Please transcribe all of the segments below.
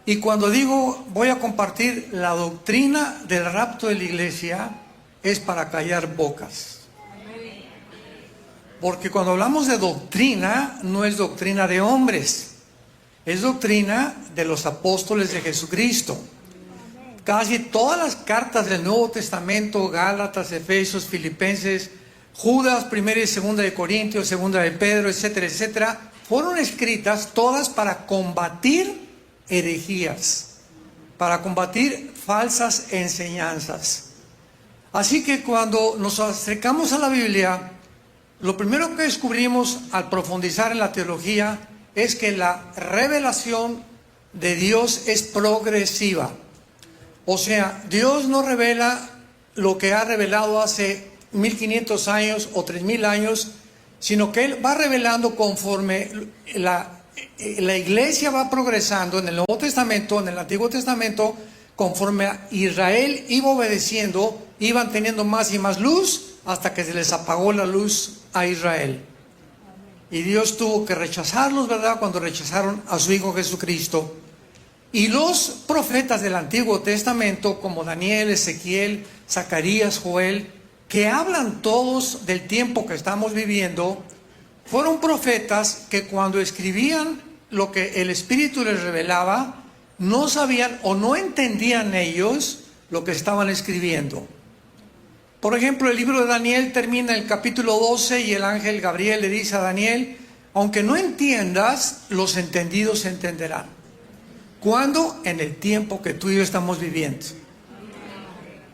Y cuando digo voy a compartir la doctrina del rapto de la iglesia, es para callar bocas. Porque cuando hablamos de doctrina, no es doctrina de hombres, es doctrina de los apóstoles de Jesucristo. Casi todas las cartas del Nuevo Testamento, Gálatas, Efesios, Filipenses, Judas, Primera y Segunda de Corintios, Segunda de Pedro, etcétera, etcétera, fueron escritas todas para combatir herejías, para combatir falsas enseñanzas. Así que cuando nos acercamos a la Biblia, lo primero que descubrimos al profundizar en la teología es que la revelación de Dios es progresiva. O sea, Dios no revela lo que ha revelado hace 1500 años o 3000 años, sino que Él va revelando conforme la iglesia va progresando en el Nuevo Testamento, en el Antiguo Testamento, conforme a Israel iba obedeciendo, iban teniendo más y más luz, hasta que se les apagó la luz a Israel. Y Dios tuvo que rechazarlos, ¿verdad?, cuando rechazaron a su Hijo Jesucristo. Y los profetas del Antiguo Testamento, como Daniel, Ezequiel, Zacarías, Joel, que hablan todos del tiempo que estamos viviendo, fueron profetas que cuando escribían lo que el Espíritu les revelaba, no sabían o no entendían ellos lo que estaban escribiendo. Por ejemplo, el libro de Daniel termina en el capítulo 12 y el ángel Gabriel le dice a Daniel: aunque no entiendas, los entendidos entenderán. ¿Cuándo? En el tiempo que tú y yo estamos viviendo.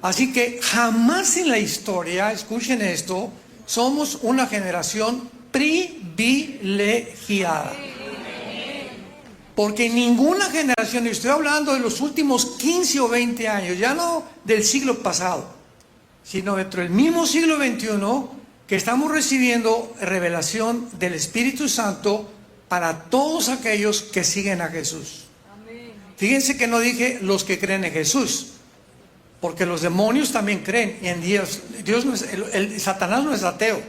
Así que jamás en la historia, escuchen esto, somos una generación privilegiada. Porque ninguna generación, y estoy hablando de los últimos 15 o 20 años, ya no del siglo pasado, sino dentro del mismo siglo XXI, que estamos recibiendo revelación del Espíritu Santo para todos aquellos que siguen a Jesús. Amén. Fíjense que no dije los que creen en Jesús, porque los demonios también creen en Dios. Satanás no es ateo.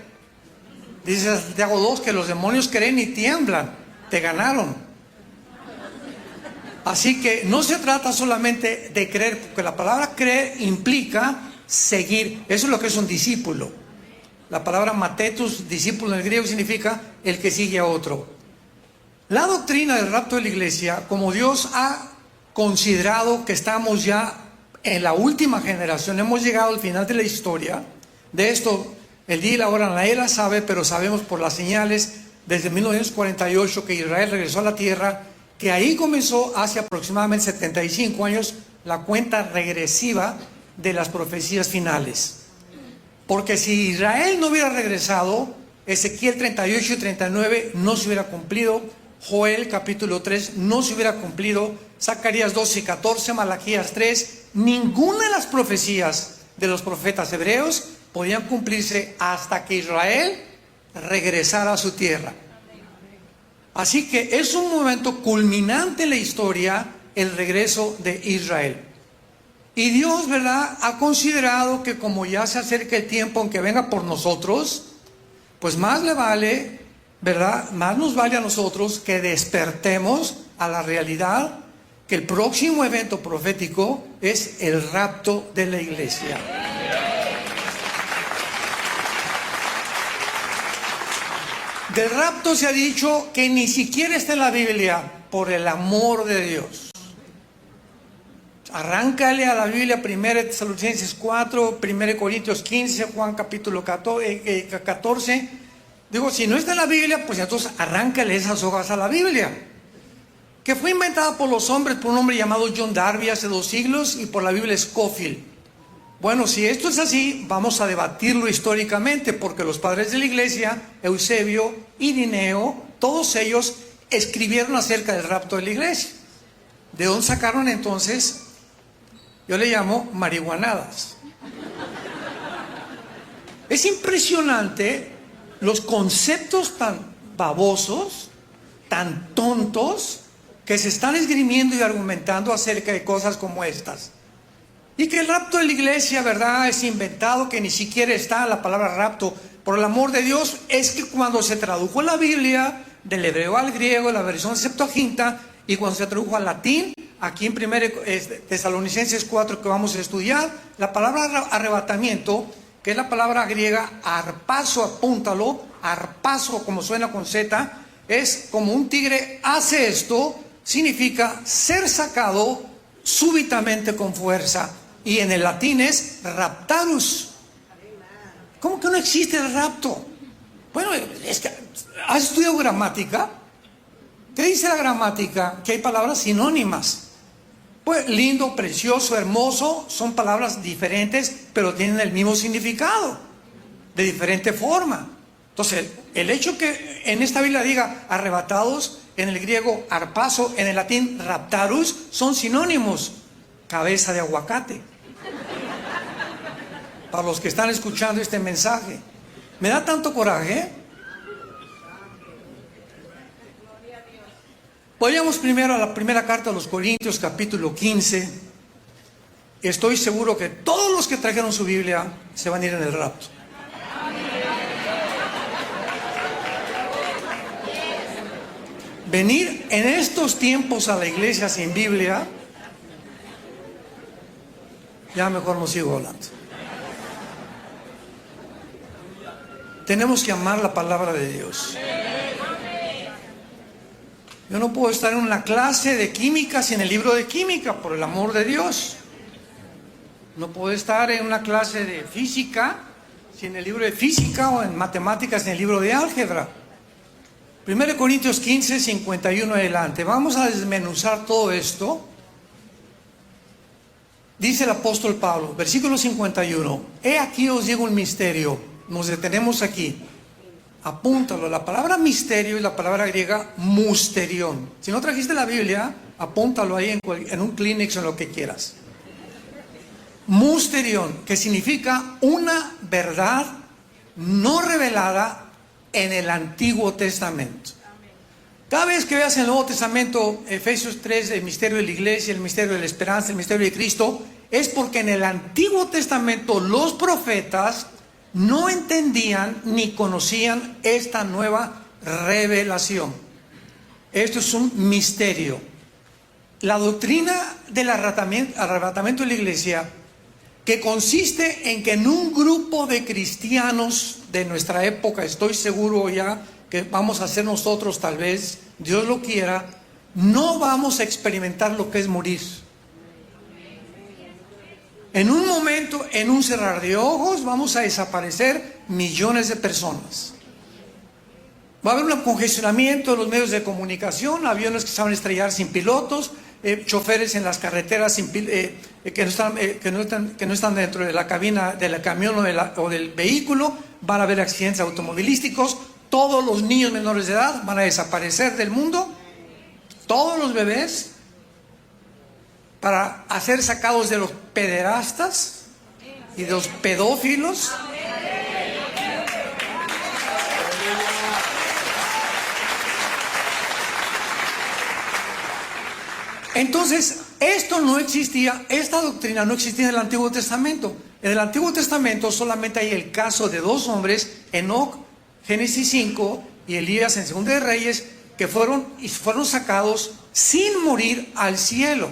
Dice Santiago 2 que los demonios creen y tiemblan. Te ganaron. Así que no se trata solamente de creer, porque la palabra creer implica seguir. Eso es lo que es un discípulo. La palabra matetus, discípulo en el griego, significa el que sigue a otro. La doctrina del rapto de la iglesia, como Dios ha considerado que estamos ya en la última generación, hemos llegado al final de la historia. De esto, el día y la hora nadie la sabe, pero sabemos por las señales desde 1948 que Israel regresó a la tierra, que ahí comenzó hace aproximadamente 75 años la cuenta regresiva de las profecías finales. Porque si Israel no hubiera regresado, Ezequiel 38 y 39 no se hubiera cumplido, Joel capítulo 3 no se hubiera cumplido, Zacarías 12 y 14, Malaquías 3, ninguna de las profecías de los profetas hebreos podían cumplirse hasta que Israel regresara a su tierra. Así que es un momento culminante en la historia, el regreso de Israel. Y Dios, ¿verdad?, ha considerado que como ya se acerca el tiempo en que venga por nosotros, pues más le vale, ¿verdad?, más nos vale a nosotros que despertemos a la realidad que el próximo evento profético es el rapto de la iglesia. Del rapto se ha dicho que ni siquiera está en la Biblia, por el amor de Dios. Arráncale a la Biblia, 1 Tesalonicenses 4, 1 Corintios 15, Juan capítulo 14. Digo, si no está en la Biblia, pues entonces arráncale esas hojas a la Biblia. Que fue inventada por los hombres, por un hombre llamado John Darby hace 2 siglos y por la Biblia Scofield. Bueno, si esto es así, vamos a debatirlo históricamente, porque los padres de la iglesia, Eusebio, Irineo, todos ellos escribieron acerca del rapto de la iglesia. ¿De dónde sacaron entonces? Yo le llamo marihuanadas. Es impresionante los conceptos tan babosos, tan tontos, que se están esgrimiendo y argumentando acerca de cosas como estas. Y que el rapto de la iglesia, ¿verdad?, es inventado, que ni siquiera está la palabra rapto. Por el amor de Dios, es que cuando se tradujo la Biblia del hebreo al griego, la versión Septuaginta, y cuando se tradujo al latín, aquí en 1 Tesalonicenses 4 que vamos a estudiar, la palabra arrebatamiento, que es la palabra griega arpazo, apúntalo, arpazo como suena con Z, es como un tigre hace esto, significa ser sacado súbitamente con fuerza. Y en el latín es raptarus. ¿Cómo que no existe el rapto? Bueno, es que, ¿has estudiado gramática? ¿Qué dice la gramática? Que hay palabras sinónimas. Pues lindo, precioso, hermoso, son palabras diferentes, pero tienen el mismo significado, de diferente forma. Entonces, el hecho que en esta Biblia diga arrebatados, en el griego arpazo, en el latín raptarus, son sinónimos. Cabeza de aguacate. Para los que están escuchando este mensaje, me da tanto coraje. Vayamos primero a la primera carta a los Corintios, capítulo 15. Estoy seguro que todos los que trajeron su Biblia se van a ir en el rapto. Venir en estos tiempos a la iglesia sin Biblia, ya mejor no sigo hablando. Tenemos que amar la palabra de Dios. Yo no puedo estar en una clase de química sin el libro de química, por el amor de Dios. No puedo estar en una clase de física sin el libro de física, o en matemáticas sin el libro de álgebra. 1 Corintios 15, 51 adelante. Vamos a desmenuzar todo esto. Dice el apóstol Pablo, versículo 51. He aquí os digo un misterio. Nos detenemos aquí. Apúntalo. La palabra misterio es la palabra griega musterión. Si no trajiste la Biblia, apúntalo ahí en un Kleenex o en lo que quieras. Musterión, que significa una verdad no revelada en el Antiguo Testamento. Cada vez que veas en el Nuevo Testamento, Efesios 3, el misterio de la iglesia, el misterio de la esperanza, el misterio de Cristo, es porque en el Antiguo Testamento los profetas no entendían ni conocían esta nueva revelación. Esto es un misterio. La doctrina del arrebatamiento de la iglesia, que consiste en que en un grupo de cristianos de nuestra época, estoy seguro ya que vamos a ser nosotros, tal vez, Dios lo quiera, no vamos a experimentar lo que es morir. En un momento, en un cerrar de ojos, vamos a desaparecer millones de personas. Va a haber un congestionamiento de los medios de comunicación, aviones que se van a estrellar sin pilotos, choferes en las carreteras que no están dentro de la cabina del camión o del vehículo. Van a haber accidentes automovilísticos. Todos los niños menores de edad van a desaparecer del mundo. Todos los bebés, para ser sacados de los pederastas y de los pedófilos. Entonces, esto no existía, esta doctrina no existía en el Antiguo Testamento. En el Antiguo Testamento solamente hay el caso de dos hombres, Enoc, Génesis 5, y Elías en Segunda de Reyes, que fueron sacados sin morir al cielo.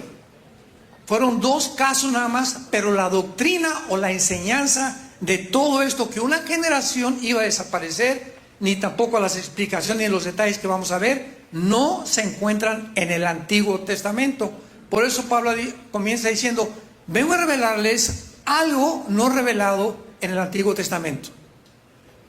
Fueron dos casos nada más, pero la doctrina o la enseñanza de todo esto, que una generación iba a desaparecer, ni tampoco las explicaciones ni los detalles que vamos a ver, no se encuentran en el Antiguo Testamento. Por eso Pablo comienza diciendo, vengo a revelarles algo no revelado en el Antiguo Testamento.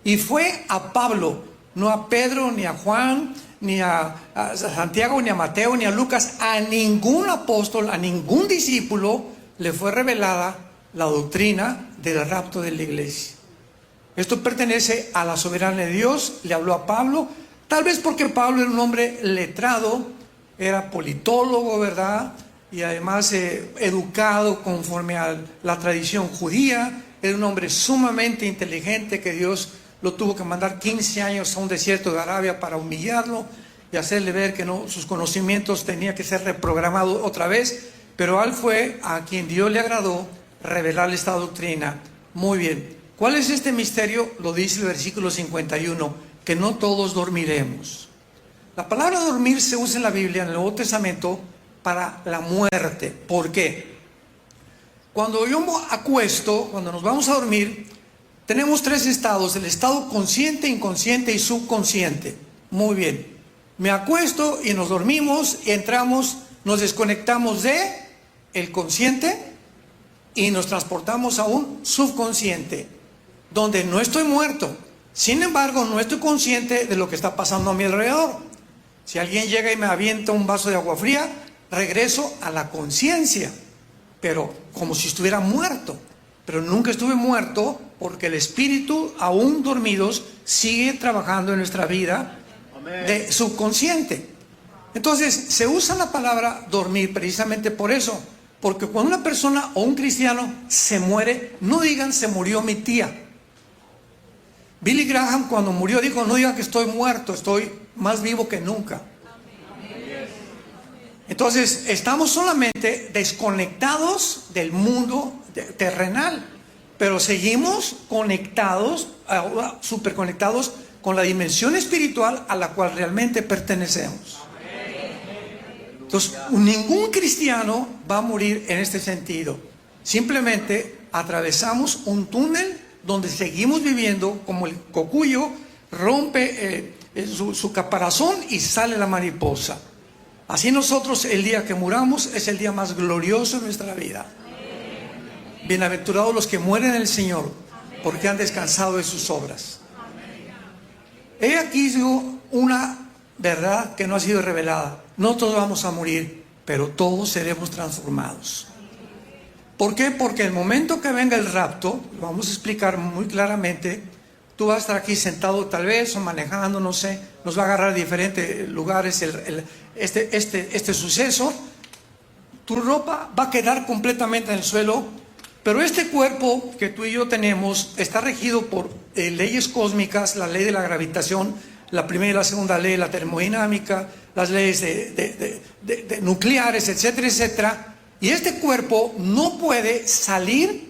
Y fue a Pablo, no a Pedro, ni a Juan, ni a Santiago, ni a Mateo, ni a Lucas, a ningún apóstol, a ningún discípulo le fue revelada la doctrina del rapto de la iglesia. Esto pertenece a la soberanía de Dios. Le habló a Pablo, tal vez porque Pablo era un hombre letrado, era politólogo, ¿verdad? Y además educado conforme a la tradición judía. Era un hombre sumamente inteligente, que Dios lo tuvo que mandar 15 años a un desierto de Arabia para humillarlo y hacerle ver que no, sus conocimientos tenían que ser reprogramados otra vez. Pero él fue a quien Dios le agradó revelarle esta doctrina. Muy bien. ¿Cuál es este misterio? Lo dice el versículo 51, que no todos dormiremos. La palabra dormir se usa en la Biblia, en el Nuevo Testamento, para la muerte. ¿Por qué? Cuando yo me acuesto, cuando nos vamos a dormir, tenemos tres estados: el estado consciente, inconsciente y subconsciente. Muy bien. Me acuesto y nos dormimos y entramos, nos desconectamos de el consciente y nos transportamos a un subconsciente, donde no estoy muerto. Sin embargo, no estoy consciente de lo que está pasando a mi alrededor. Si alguien llega y me avienta un vaso de agua fría, regreso a la conciencia, pero como si estuviera muerto. Pero nunca estuve muerto, porque el espíritu, aún dormidos, sigue trabajando en nuestra vida de subconsciente. Entonces se usa la palabra dormir precisamente por eso, porque cuando una persona o un cristiano se muere, no digan se murió mi tía. Billy Graham, cuando murió, dijo: no digan que estoy muerto, estoy más vivo que nunca. Entonces estamos solamente desconectados del mundo terrenal, pero seguimos conectados, súper conectados con la dimensión espiritual a la cual realmente pertenecemos. Entonces, ningún cristiano va a morir en este sentido. Simplemente atravesamos un túnel donde seguimos viviendo como el cocuyo rompe su caparazón y sale la mariposa. Así nosotros, el día que muramos, es el día más glorioso de nuestra vida. Bienaventurados los que mueren en el Señor, porque han descansado de sus obras. He aquí una verdad que no ha sido revelada: no todos vamos a morir, pero todos seremos transformados. ¿Por qué? Porque el momento que venga el rapto, lo vamos a explicar muy claramente. Tú vas a estar aquí sentado tal vez, o manejando, no sé, nos va a agarrar de diferentes lugares este suceso. Tu ropa va a quedar completamente en el suelo, pero este cuerpo que tú y yo tenemos está regido por leyes cósmicas, la ley de la gravitación, la primera y la segunda ley de la termodinámica, las leyes de nucleares, etcétera, etcétera. Y este cuerpo no puede salir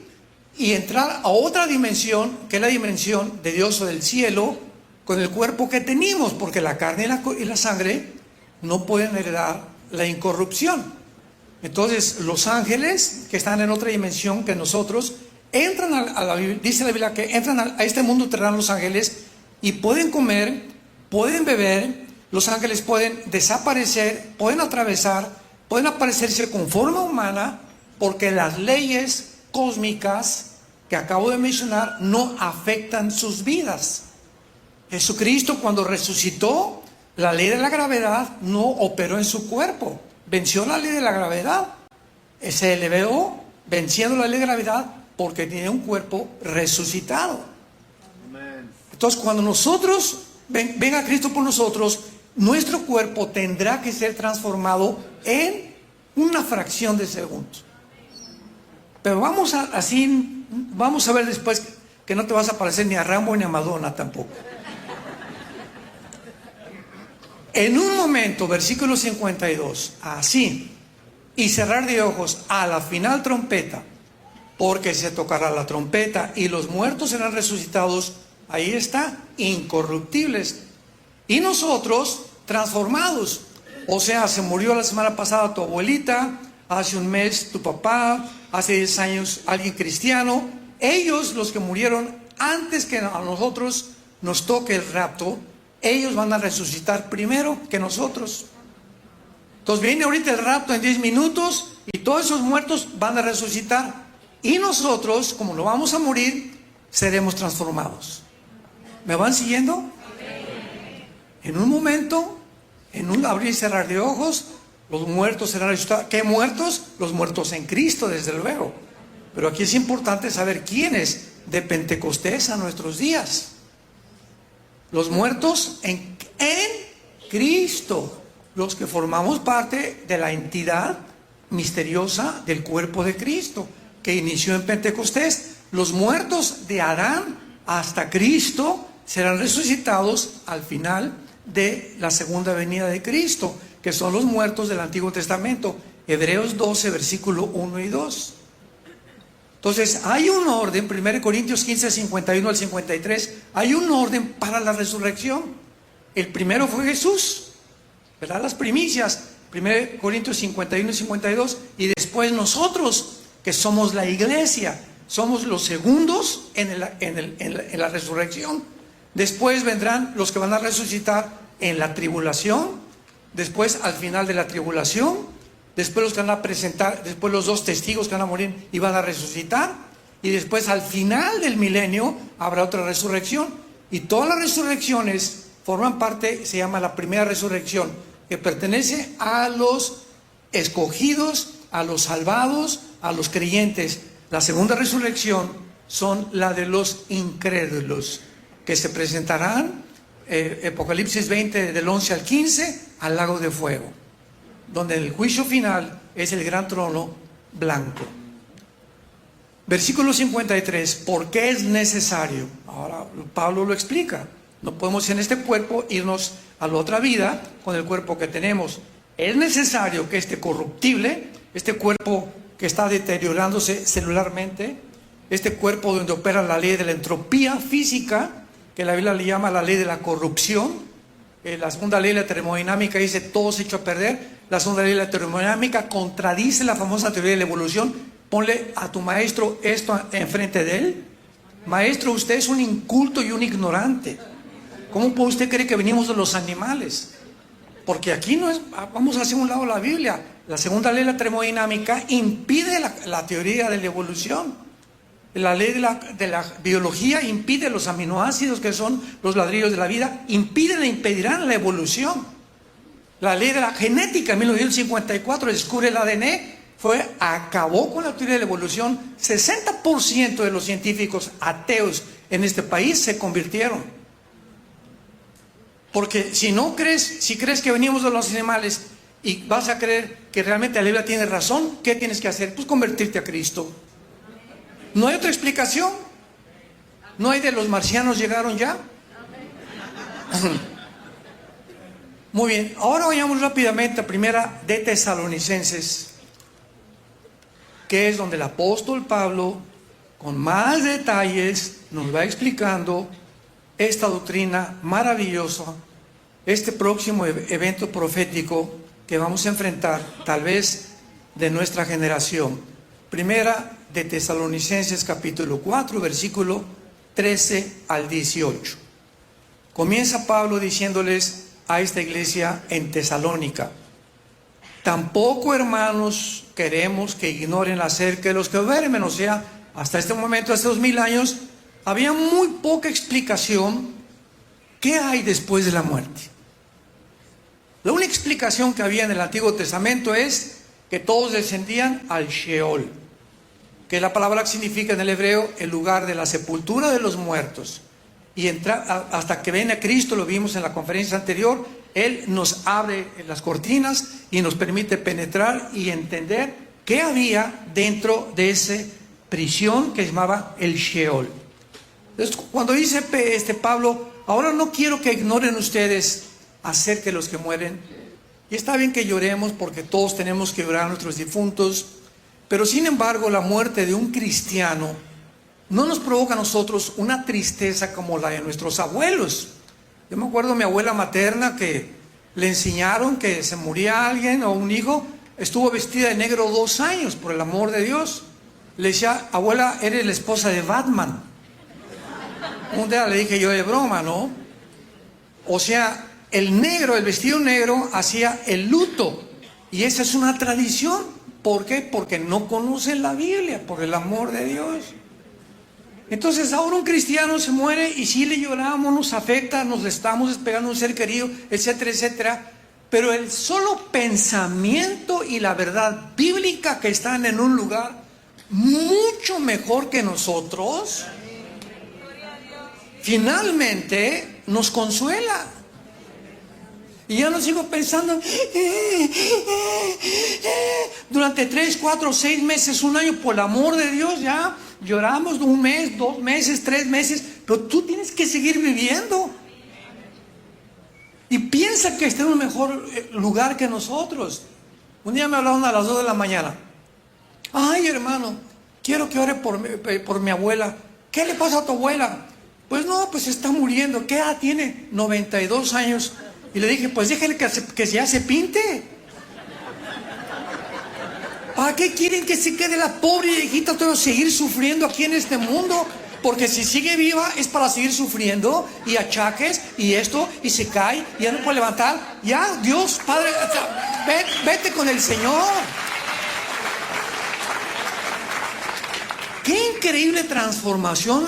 y entrar a otra dimensión, que es la dimensión de Dios o del cielo, con el cuerpo que tenemos, porque la carne y la sangre no pueden heredar la incorrupción. Entonces los ángeles que están en otra dimensión que nosotros entran dice la Biblia que entran a este mundo terrenal los ángeles, y pueden comer, pueden beber. Los ángeles pueden desaparecer, pueden atravesar, pueden aparecerse con forma humana, porque las leyes cósmicas que acabo de mencionar no afectan sus vidas. Jesucristo, cuando resucitó, la ley de la gravedad no operó en su cuerpo. Venció la ley de la gravedad. Se elevó venciendo la ley de la gravedad porque tiene un cuerpo resucitado. Entonces, cuando nosotros venga Cristo por nosotros, nuestro cuerpo tendrá que ser transformado en una fracción de segundo. Pero vamos a ver después que no te vas a parecer ni a Rambo ni a Madonna tampoco. En un momento, versículo 52, así, y cerrar de ojos a la final trompeta, porque se tocará la trompeta y los muertos serán resucitados, ahí está, incorruptibles, y nosotros transformados. O sea, se murió la semana pasada tu abuelita, hace un mes tu papá, hace 10 años alguien cristiano. Ellos, los que murieron antes que a nosotros nos toque el rapto, ellos van a resucitar primero que nosotros. Entonces viene ahorita el rapto en 10 minutos y todos esos muertos van a resucitar, y nosotros, como no vamos a morir, seremos transformados. ¿Me van siguiendo? En un momento, en un abrir y cerrar de ojos, los muertos serán resucitados. ¿Qué muertos? Los muertos en Cristo, desde luego. Pero aquí es importante saber quiénes de Pentecostés a nuestros días. Los muertos en Cristo, los que formamos parte de la entidad misteriosa del cuerpo de Cristo, que inició en Pentecostés. Los muertos de Adán hasta Cristo serán resucitados al final de la segunda venida de Cristo, que son los muertos del Antiguo Testamento. Hebreos 12, versículo 1 y 2. Entonces hay un orden, 1 Corintios 15, 51 al 53, hay un orden para la resurrección. El primero fue Jesús, ¿verdad? Las primicias. 1 Corintios 51 y 52, y después nosotros, que somos la iglesia, somos los segundos en la resurrección. Después vendrán los que van a resucitar en la tribulación, después al final de la tribulación, después los que van a presentar, después los 2 testigos que van a morir y van a resucitar, y después al final del milenio habrá otra resurrección, y todas las resurrecciones forman parte, se llama la primera resurrección, que pertenece a los escogidos, a los salvados, a los creyentes. La segunda resurrección son la de los incrédulos, que se presentarán, Apocalipsis 20 del 11 al 15, al lago de fuego, donde el juicio final es el gran trono blanco. Versículo 53, ¿por qué es necesario? Ahora Pablo lo explica. No podemos en este cuerpo irnos a la otra vida con el cuerpo que tenemos. Es necesario que este corruptible, este cuerpo que está deteriorándose celularmente, este cuerpo donde opera la ley de la entropía física, que la Biblia le llama la ley de la corrupción. La segunda ley de la termodinámica dice todo se echó a perder. La segunda ley de la termodinámica contradice la famosa teoría de la evolución. Ponle a tu maestro esto enfrente de él. Maestro, usted es un inculto y un ignorante. ¿Cómo puede usted creer que venimos de los animales? Porque aquí no es, vamos hacia un lado de la Biblia. La segunda ley de la termodinámica impide la teoría de la evolución. La ley de la biología impide los aminoácidos, que son los ladrillos de la vida, impedirán la evolución. La ley de la genética, en 1954, descubre el ADN, acabó con la teoría de la evolución. 60% de los científicos ateos en este país se convirtieron. Porque si crees que venimos de los animales y vas a creer que realmente la Biblia tiene razón, ¿qué tienes que hacer? Pues convertirte a Cristo. No hay otra explicación. No hay de los marcianos llegaron ya. Muy bien, ahora vayamos rápidamente a primera de Tesalonicenses, que es donde el apóstol Pablo, con más detalles, nos va explicando esta doctrina maravillosa, este próximo evento profético que vamos a enfrentar, tal vez de nuestra generación. Primera de Tesalonicenses capítulo 4, versículo 13 al 18. Comienza Pablo diciéndoles a esta iglesia en Tesalónica: tampoco, hermanos, queremos que ignoren acerca de los que duermen. O sea, hasta este momento, hace 2000 años, había muy poca explicación. ¿Qué hay después de la muerte? La única explicación que había en el Antiguo Testamento es que todos descendían al Sheol, que la palabra significa en el hebreo el lugar de la sepultura de los muertos. Y hasta que viene Cristo, lo vimos en la conferencia anterior, Él nos abre las cortinas y nos permite penetrar y entender qué había dentro de esa prisión que se llamaba el Sheol. Entonces, cuando dice Pablo, ahora no quiero que ignoren ustedes acerca de los que mueren, y está bien que lloremos porque todos tenemos que llorar a nuestros difuntos, pero sin embargo la muerte de un cristiano no nos provoca a nosotros una tristeza como la de nuestros abuelos. Yo me acuerdo de mi abuela materna, que le enseñaron que se moría alguien o un hijo, estuvo vestida de negro 2 años, por el amor de Dios. Le decía: abuela, eres la esposa de Batman. Un día le dije yo de broma, ¿no? O sea, el negro, el vestido negro hacía el luto, y esa es una tradición. ¿Por qué? Porque no conocen la Biblia, por el amor de Dios. Entonces ahora un cristiano se muere y sí le lloramos, nos afecta, nos estamos esperando un ser querido, etcétera, etcétera. Pero el solo pensamiento y la verdad bíblica, que están en un lugar mucho mejor que nosotros, finalmente nos consuela. Y ya no sigo pensando durante 3, 4, 6 meses, un año, por el amor de Dios. Ya lloramos 1 mes, 2 meses, 3 meses, pero tú tienes que seguir viviendo. Y piensa que está en un mejor lugar que nosotros. Un día me hablaron a las 2 de la mañana. Ay, hermano, quiero que ore por mi abuela. ¿Qué le pasa a tu abuela? Pues no, pues está muriendo. ¿Qué edad tiene? 92 años. Y le dije: pues déjale que ya se pinte. ¿Para qué quieren que se quede la pobre viejita todo seguir sufriendo aquí en este mundo? Porque si sigue viva es para seguir sufriendo y achaques y esto y se cae y ya no puede levantar. Ya, Dios, Padre, vete con el Señor. Qué increíble transformación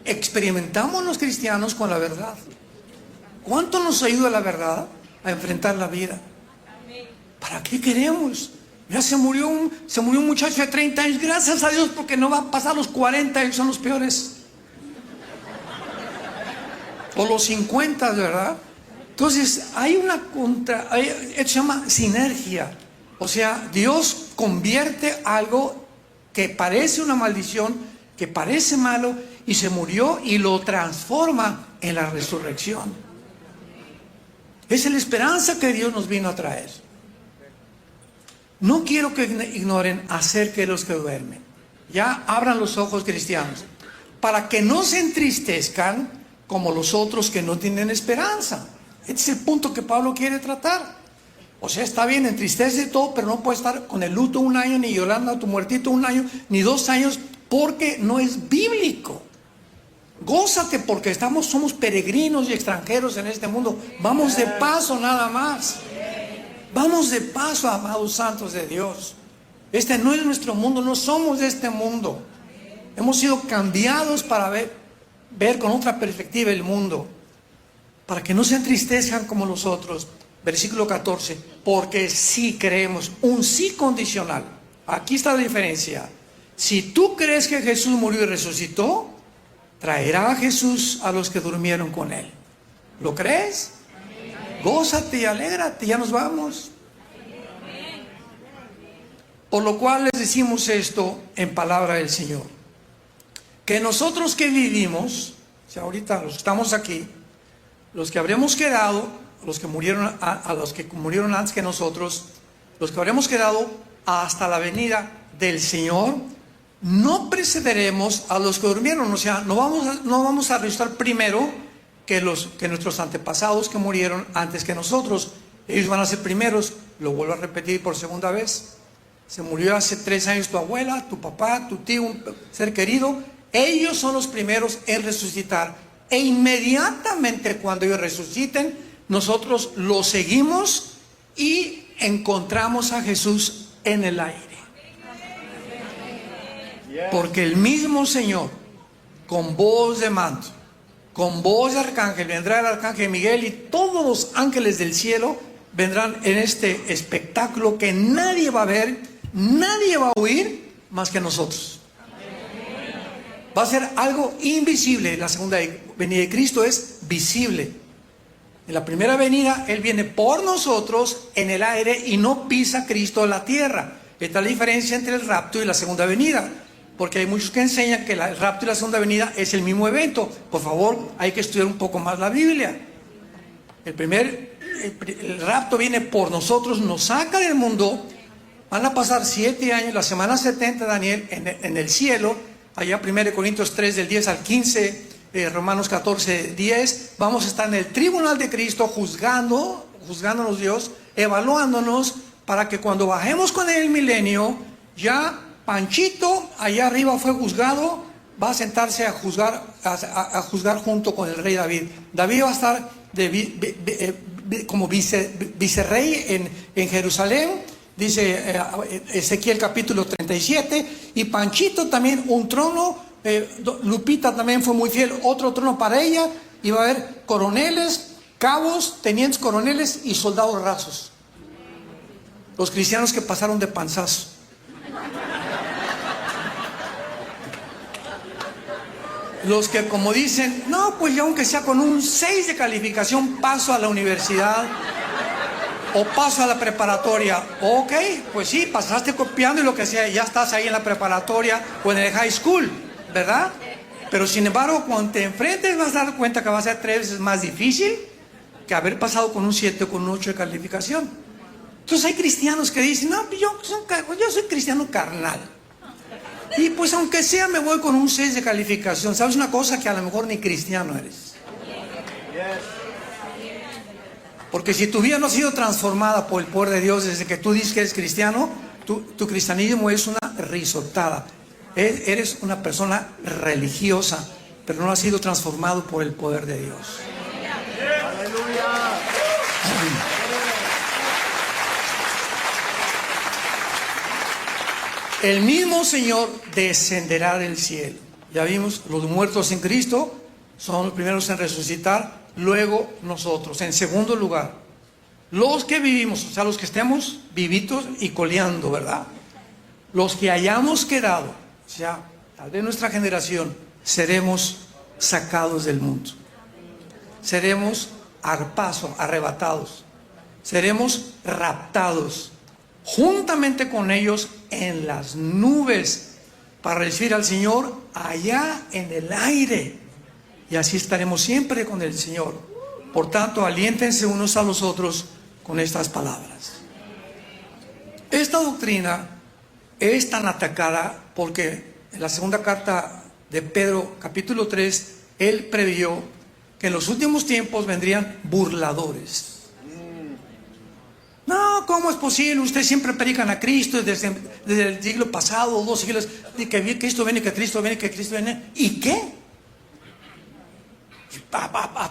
experimentamos los cristianos con la verdad. ¿Cuánto nos ayuda la verdad a enfrentar la vida? ¿Para qué queremos? Ya se murió un muchacho de 30 años, gracias a Dios, porque no va a pasar los 40, que son los peores. O los 50, ¿verdad? Entonces, hay una esto se llama sinergia. O sea, Dios convierte algo que parece una maldición, que parece malo, y se murió y lo transforma en la resurrección. Esa es la esperanza que Dios nos vino a traer. No quiero que ignoren acerca de los que duermen. Ya abran los ojos, cristianos, para que no se entristezcan como los otros que no tienen esperanza. Este es el punto que Pablo quiere tratar. O sea, está bien, entristece todo, pero no puede estar con el luto un año, ni llorando a tu muertito un año, ni 2 años, porque no es bíblico. Gózate porque somos peregrinos y extranjeros en este mundo. Vamos de paso nada más. Vamos de paso, amados santos de Dios. Este no es nuestro mundo, no somos de este mundo. Hemos sido cambiados para ver con otra perspectiva el mundo. Para que no se entristezcan como los otros. Versículo 14. Porque sí creemos, un sí condicional. Aquí está la diferencia. Si tú crees que Jesús murió y resucitó, traerá a Jesús a los que durmieron con él. ¿Lo crees? Gózate y alégrate, ya nos vamos. Por lo cual les decimos esto en palabra del Señor. Que nosotros que vivimos, o sea, ahorita los que estamos aquí, los que habremos quedado, los que murieron, a los que murieron antes que nosotros, los que habremos quedado hasta la venida del Señor, no precederemos a los que durmieron. O sea, no vamos a resucitar primero que nuestros antepasados que murieron antes que nosotros. Ellos van a ser primeros. Lo vuelvo a repetir por segunda vez. Se murió hace 3 años tu abuela, tu papá, tu tío, un ser querido. Ellos son los primeros en resucitar. E inmediatamente cuando ellos resuciten, nosotros los seguimos y encontramos a Jesús en el aire. Porque el mismo Señor, con voz de mando, con voz de arcángel, vendrá el arcángel Miguel y todos los ángeles del cielo vendrán en este espectáculo que nadie va a ver, nadie va a oír más que nosotros. Va a ser algo invisible. La segunda venida de Cristo es visible. En la primera venida Él viene por nosotros en el aire y no pisa Cristo la tierra. Esta es la diferencia entre el rapto y la segunda venida. Porque hay muchos que enseñan que el rapto y la segunda venida es el mismo evento. Por favor, hay que estudiar un poco más la Biblia. El rapto viene por nosotros, nos saca del mundo. Van a pasar 7 años, la semana 70, Daniel, en el cielo. Allá 1 Corintios 3, del 10 al 15, Romanos 14, 10. Vamos a estar en el tribunal de Cristo juzgándonos Dios, evaluándonos, para que cuando bajemos con el milenio, ya Panchito allá arriba fue juzgado, va a sentarse a juzgar junto con el rey David. David va a estar como vicerrey en Jerusalén, dice Ezequiel capítulo 37, y Panchito también un trono, Lupita también fue muy fiel, otro trono para ella, y va a haber coroneles, cabos, tenientes coroneles y soldados rasos. Los cristianos que pasaron de panzazo. Los que como dicen, no, pues yo aunque sea con un 6 de calificación paso a la universidad o paso a la preparatoria. Ok, pues sí, pasaste copiando y lo que sea, ya estás ahí en la preparatoria o en el high school, ¿verdad? Pero sin embargo, cuando te enfrentes vas a dar cuenta que va a ser 3 veces más difícil que haber pasado con un 7 o con un 8 de calificación. Entonces hay cristianos que dicen, no, yo soy cristiano carnal. Y pues aunque sea me voy con un 6 de calificación. ¿Sabes una cosa? Que a lo mejor ni cristiano eres. Porque si tu vida no ha sido transformada por el poder de Dios desde que tú dices que eres cristiano, tu cristianismo es una risotada. Eres una persona religiosa, pero no has sido transformado por el poder de Dios. Aleluya. El mismo Señor descenderá del cielo. Ya vimos, los muertos en Cristo son los primeros en resucitar, luego nosotros. En segundo lugar, los que vivimos, o sea, los que estemos vivitos y coleando, ¿verdad? Los que hayamos quedado, o sea, tal vez nuestra generación, seremos sacados del mundo. Seremos arrebatados. Seremos raptados juntamente con ellos en las nubes para recibir al Señor allá en el aire. Y así estaremos siempre con el Señor. Por tanto, aliéntense unos a los otros con estas palabras. Esta doctrina es tan atacada porque en la segunda carta de Pedro, capítulo 3, él previó que en los últimos tiempos vendrían burladores. No, ¿cómo es posible? Ustedes siempre predican a Cristo desde el siglo pasado, 2 siglos, de que Cristo viene, que Cristo viene, que Cristo viene. ¿Y qué?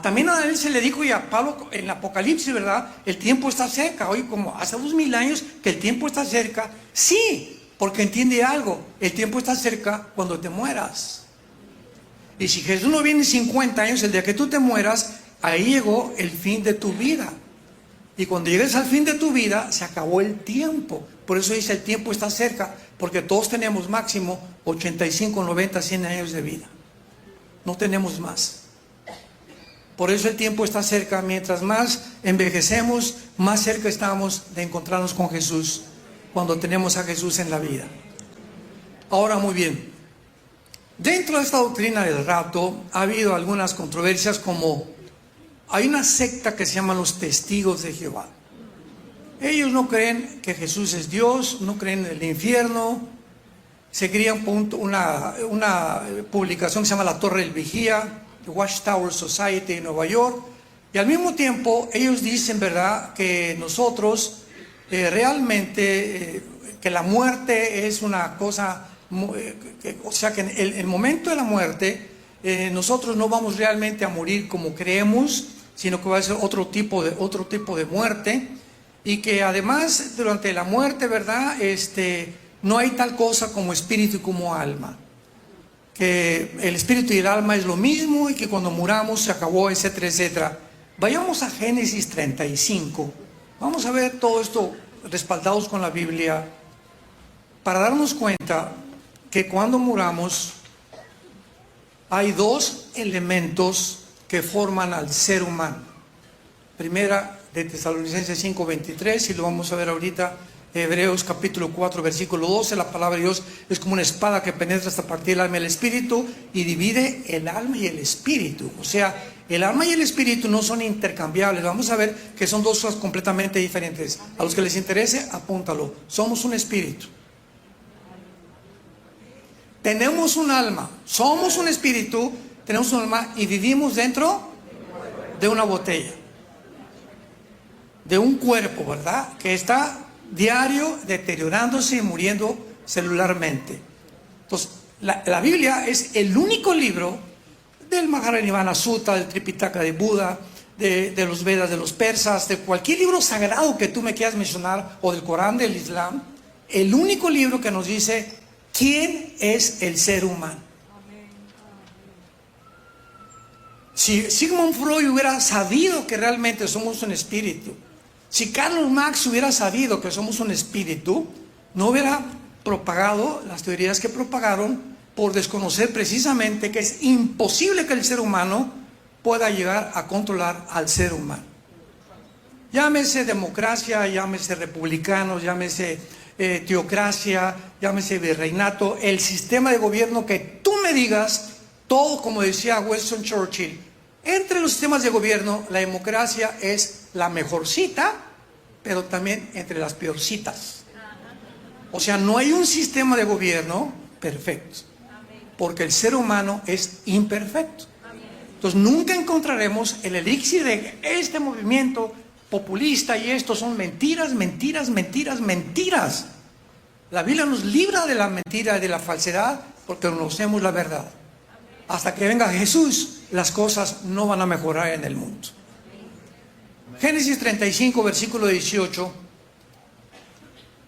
También a él se le dijo, y a Pablo en el Apocalipsis, ¿verdad? El tiempo está cerca. Hoy, como hace 2000 años que el tiempo está cerca. Sí, porque entiende algo. El tiempo está cerca cuando te mueras. Y si Jesús no viene en 50 años, el día que tú te mueras, ahí llegó el fin de tu vida. Y cuando llegues al fin de tu vida, se acabó el tiempo. Por eso dice, el tiempo está cerca, porque todos tenemos máximo 85, 90, 100 años de vida. No tenemos más. Por eso el tiempo está cerca. Mientras más envejecemos, más cerca estamos de encontrarnos con Jesús, cuando tenemos a Jesús en la vida. Ahora, muy bien. Dentro de esta doctrina del rapto, ha habido algunas controversias, como hay una secta que se llama los Testigos de Jehová. Ellos no creen que Jesús es Dios, no creen en el infierno. Se crea una publicación que se llama La Torre del Vigía, The Watchtower Society en Nueva York. Y al mismo tiempo ellos dicen, ¿verdad?, que nosotros realmente, que la muerte es una cosa, o sea, que en el momento de la muerte, nosotros no vamos realmente a morir como creemos, sino que va a ser otro tipo de muerte. Y que además durante la muerte, ¿verdad?, no hay tal cosa como espíritu y como alma. Que el espíritu y el alma es lo mismo, y que cuando muramos se acabó, etcétera, etcétera. Vayamos a Génesis 35. Vamos a ver todo esto respaldados con la Biblia, para darnos cuenta que cuando muramos hay dos elementos que forman al ser humano. Primera de Tesalonicenses 5:23, y lo vamos a ver ahorita. Hebreos capítulo 4 versículo 12, la palabra de Dios es como una espada que penetra hasta partir el alma y el espíritu y divide el alma y el espíritu. O sea, el alma y el espíritu no son intercambiables. Vamos a ver que son dos cosas completamente diferentes. A los que les interese, apúntalo. Somos un espíritu. Tenemos un alma. Somos un espíritu, tenemos un alma y vivimos dentro de una botella. De un cuerpo, ¿verdad?, que está diario deteriorándose y muriendo celularmente. Entonces, la Biblia es el único libro del Maharanivana Sutta, del Tripitaka de Buda, de los Vedas de los persas, de cualquier libro sagrado que tú me quieras mencionar, o del Corán del Islam, el único libro que nos dice quién es el ser humano. Si Sigmund Freud hubiera sabido que realmente somos un espíritu, si Karl Marx hubiera sabido que somos un espíritu, no hubiera propagado las teorías que propagaron, por desconocer precisamente que es imposible que el ser humano pueda llegar a controlar al ser humano. Llámese democracia, llámese republicanos, llámese teocracia, llámese virreinato, el sistema de gobierno que tú me digas, todo, como decía Winston Churchill, entre los sistemas de gobierno, la democracia es la mejorcita, pero también entre las peorcitas. O sea, no hay un sistema de gobierno perfecto, porque el ser humano es imperfecto. Entonces nunca encontraremos el elixir de este movimiento populista, y esto son mentiras, mentiras, mentiras, mentiras. La Biblia nos libra de la mentira y de la falsedad porque conocemos la verdad. Hasta que venga Jesús, las cosas no van a mejorar en el mundo. Génesis 35, versículo 18.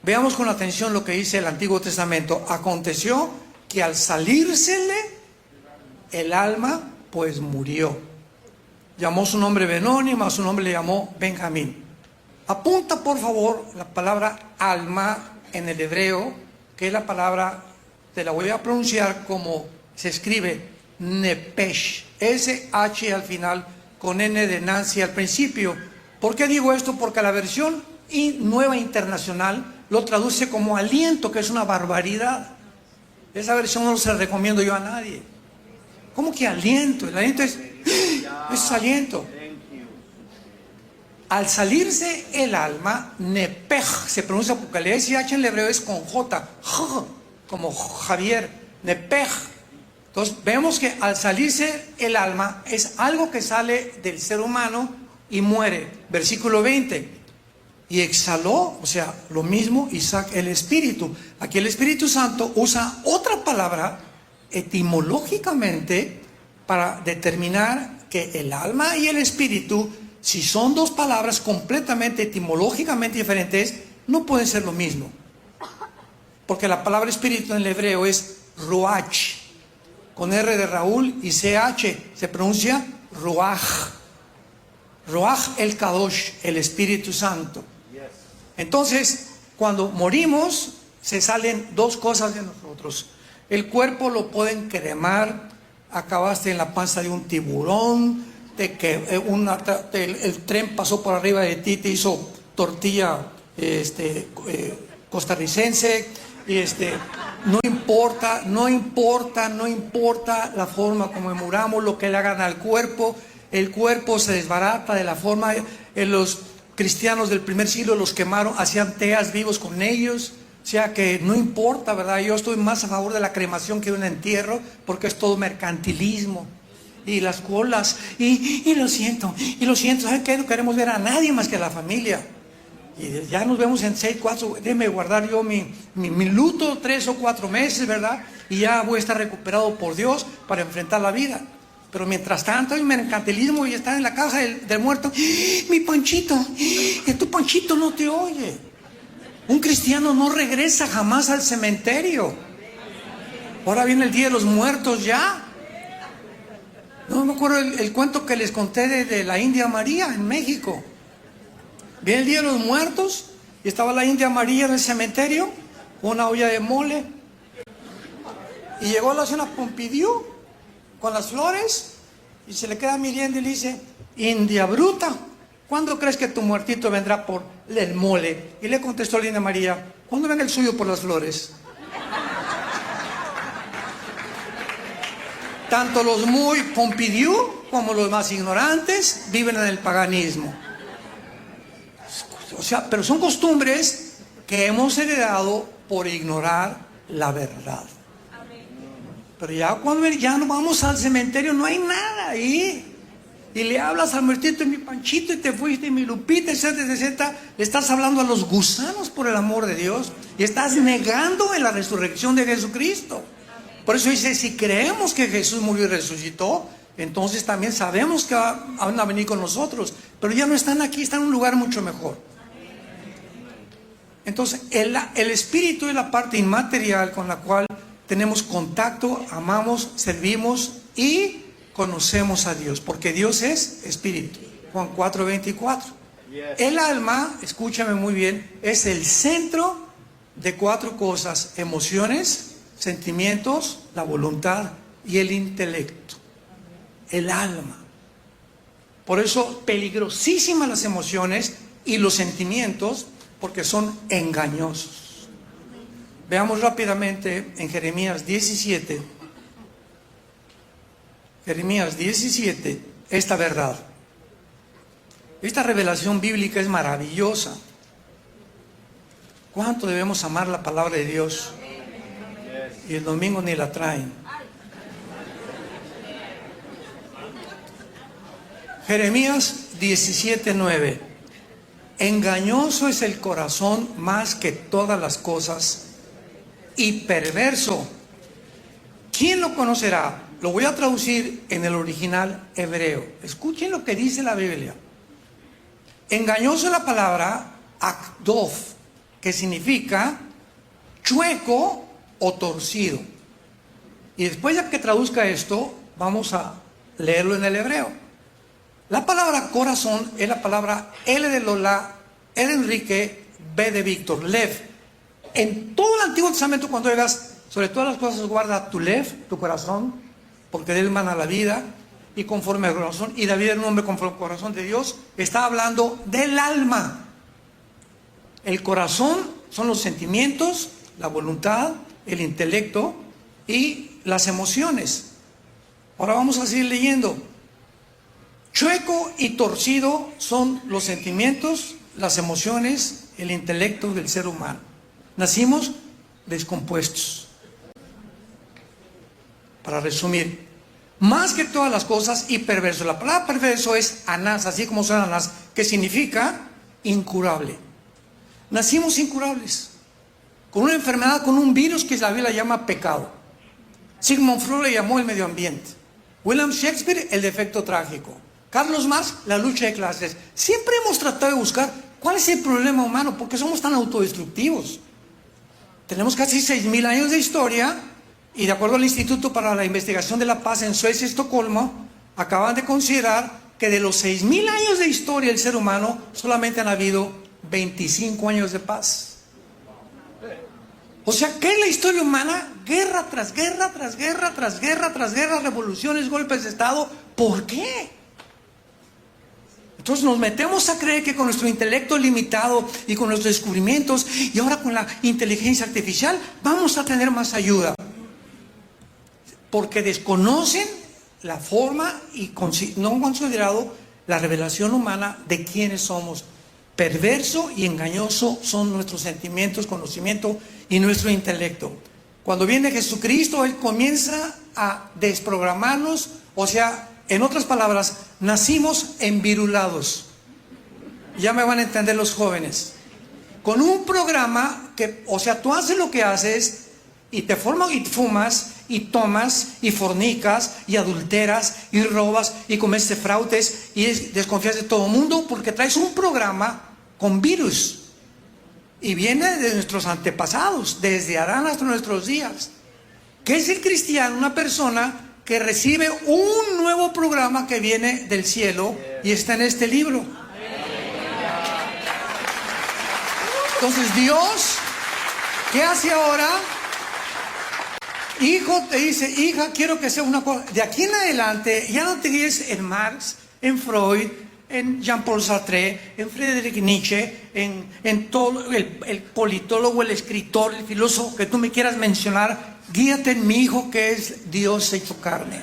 Veamos con atención lo que dice el Antiguo Testamento. Aconteció que al salírsele el alma, pues murió. Llamó su nombre Benoni, mas su nombre le llamó Benjamín. Apunta por favor la palabra alma en el hebreo, que es la palabra, te la voy a pronunciar como se escribe, nepesh, S-H al final, con N de Nancy al principio. ¿Por qué digo esto? Porque la versión nueva internacional lo traduce como aliento, que es una barbaridad. Esa versión no se la recomiendo yo a nadie. ¿Cómo que aliento? El aliento es aliento. Al salirse el alma, nepej, se pronuncia porque el SH en el hebreo es con J, como Javier, nepej. Entonces vemos que al salirse el alma es algo que sale del ser humano y muere. Versículo 20. Y exhaló, o sea, lo mismo Isaac, el Espíritu. Aquí el Espíritu Santo usa otra palabra etimológicamente para determinar que el alma y el espíritu, si son dos palabras completamente etimológicamente diferentes, no pueden ser lo mismo. Porque la palabra espíritu en el hebreo es ruach, con R de Raúl y CH, se pronuncia ruach. Ruach el Kadosh, el Espíritu Santo. Entonces, cuando morimos, se salen dos cosas de nosotros. El cuerpo lo pueden cremar, acabaste en la panza de un tiburón, el tren pasó por arriba de ti, te hizo tortilla costarricense, y no importa la forma como muramos, lo que le hagan al cuerpo, el cuerpo se desbarata de la forma. Los cristianos del primer siglo los quemaron, hacían teas vivos con ellos. O sea que no importa, ¿verdad? Yo estoy más a favor de la cremación que de un entierro, porque es todo mercantilismo. Y las colas, y lo siento, ¿saben qué? No queremos ver a nadie más que a la familia. Y ya nos vemos en 6, 4, déjeme guardar yo mi luto 3 o 4 meses, ¿verdad? Y ya voy a estar recuperado por Dios para enfrentar la vida. Pero mientras tanto hay mercantilismo y está en la caja del muerto. Mi Panchito, tu Panchito no te oye. Un cristiano no regresa jamás al cementerio. Ahora viene el Día de los Muertos ya. No me acuerdo el cuento que les conté de la India María en México. Viene el Día de los Muertos y estaba la India María en el cementerio con una olla de mole. Y llegó a la señora Pompidou con las flores y se le queda mirando y le dice: India bruta, ¿cuándo crees que tu muertito vendrá por el mole? Y le contestó la India María: ¿cuándo venga el suyo por las flores? Tanto los muy Pompidou como los más ignorantes viven en el paganismo. O sea, pero son costumbres que hemos heredado por ignorar la verdad. Pero ya cuando ya no vamos al cementerio, no hay nada ahí. Y le hablas al muertito: mi Panchito, y te fuiste, y mi Lupita, etcétera, etcétera. Le estás hablando a los gusanos, por el amor de Dios. Y estás negando en la resurrección de Jesucristo. Por eso dice: si creemos que Jesús murió y resucitó, entonces también sabemos que van a venir con nosotros. Pero ya no están aquí, están en un lugar mucho mejor. Entonces, el espíritu es la parte inmaterial con la cual tenemos contacto, amamos, servimos y conocemos a Dios, porque Dios es espíritu. Juan 4:24. El alma, escúchame muy bien, es el centro de 4 cosas: emociones, sentimientos, la voluntad y el intelecto. El alma. Por eso peligrosísimas las emociones y los sentimientos, porque son engañosos. Veamos rápidamente en Jeremías 17. Jeremías 17, esta verdad. Esta revelación bíblica es maravillosa. ¿Cuánto debemos amar la palabra de Dios? Y el domingo ni la traen. Jeremías 17:9. Engañoso es el corazón más que todas las cosas, y perverso. ¿Quién lo conocerá? Lo voy a traducir en el original hebreo. Escuchen lo que dice la Biblia. Engañoso es la palabra akdof, que significa chueco o torcido. Y después de que traduzca esto, vamos a leerlo en el hebreo. La palabra corazón es la palabra L de Lola, E de Enrique, B de Víctor, lev. En todo el Antiguo Testamento, cuando llegas, sobre todas las cosas guarda tu lev, tu corazón, porque de él mana la vida, y conforme al corazón, y David era un hombre conforme al corazón de Dios, está hablando del alma. El corazón son los sentimientos, la voluntad, el intelecto y las emociones. Ahora vamos a seguir leyendo. Chueco y torcido son los sentimientos, las emociones, el intelecto del ser humano. Nacimos descompuestos. Para resumir, más que todas las cosas, y perverso. La palabra perverso es anás, así como suena anás, que significa incurable. Nacimos incurables, con una enfermedad, con un virus que la Biblia llama pecado. Sigmund Freud le llamó el medio ambiente. William Shakespeare, el defecto trágico. Carlos Marx, la lucha de clases. Siempre hemos tratado de buscar cuál es el problema humano, porque somos tan autodestructivos. Tenemos casi 6.000 años de historia, y de acuerdo al Instituto para la Investigación de la Paz en Suecia y Estocolmo, acaban de considerar que de los 6.000 años de historia del ser humano, solamente han habido 25 años de paz. O sea, ¿qué es la historia humana? Guerra tras guerra, tras guerra, tras guerra, tras guerra, revoluciones, golpes de Estado. ¿Por qué? Entonces nos metemos a creer que con nuestro intelecto limitado y con nuestros descubrimientos y ahora con la inteligencia artificial vamos a tener más ayuda. Porque desconocen la forma y no han considerado la revelación humana de quiénes somos. Perverso y engañoso son nuestros sentimientos, conocimiento y nuestro intelecto. Cuando viene Jesucristo, Él comienza a desprogramarnos, o sea, en otras palabras, nacimos envirulados. Ya me van a entender los jóvenes. Con un programa que, o sea, tú haces lo que haces y te formas y fumas y tomas y fornicas y adulteras y robas y comes fraudes y desconfías de todo el mundo porque traes un programa con virus. Y viene de nuestros antepasados, desde Adán hasta nuestros días. ¿Qué es el cristiano? Una persona que recibe un nuevo programa que viene del cielo y está en este libro. Entonces Dios, ¿qué hace ahora? Hijo, te dice, hija, quiero que sea una cosa. De aquí en adelante, ya no te guíes en Marx, en Freud, en Jean-Paul Sartre, en Friedrich Nietzsche, en todo el politólogo, el escritor, el filósofo que tú me quieras mencionar. Guíate en mi Hijo, que es Dios hecho carne,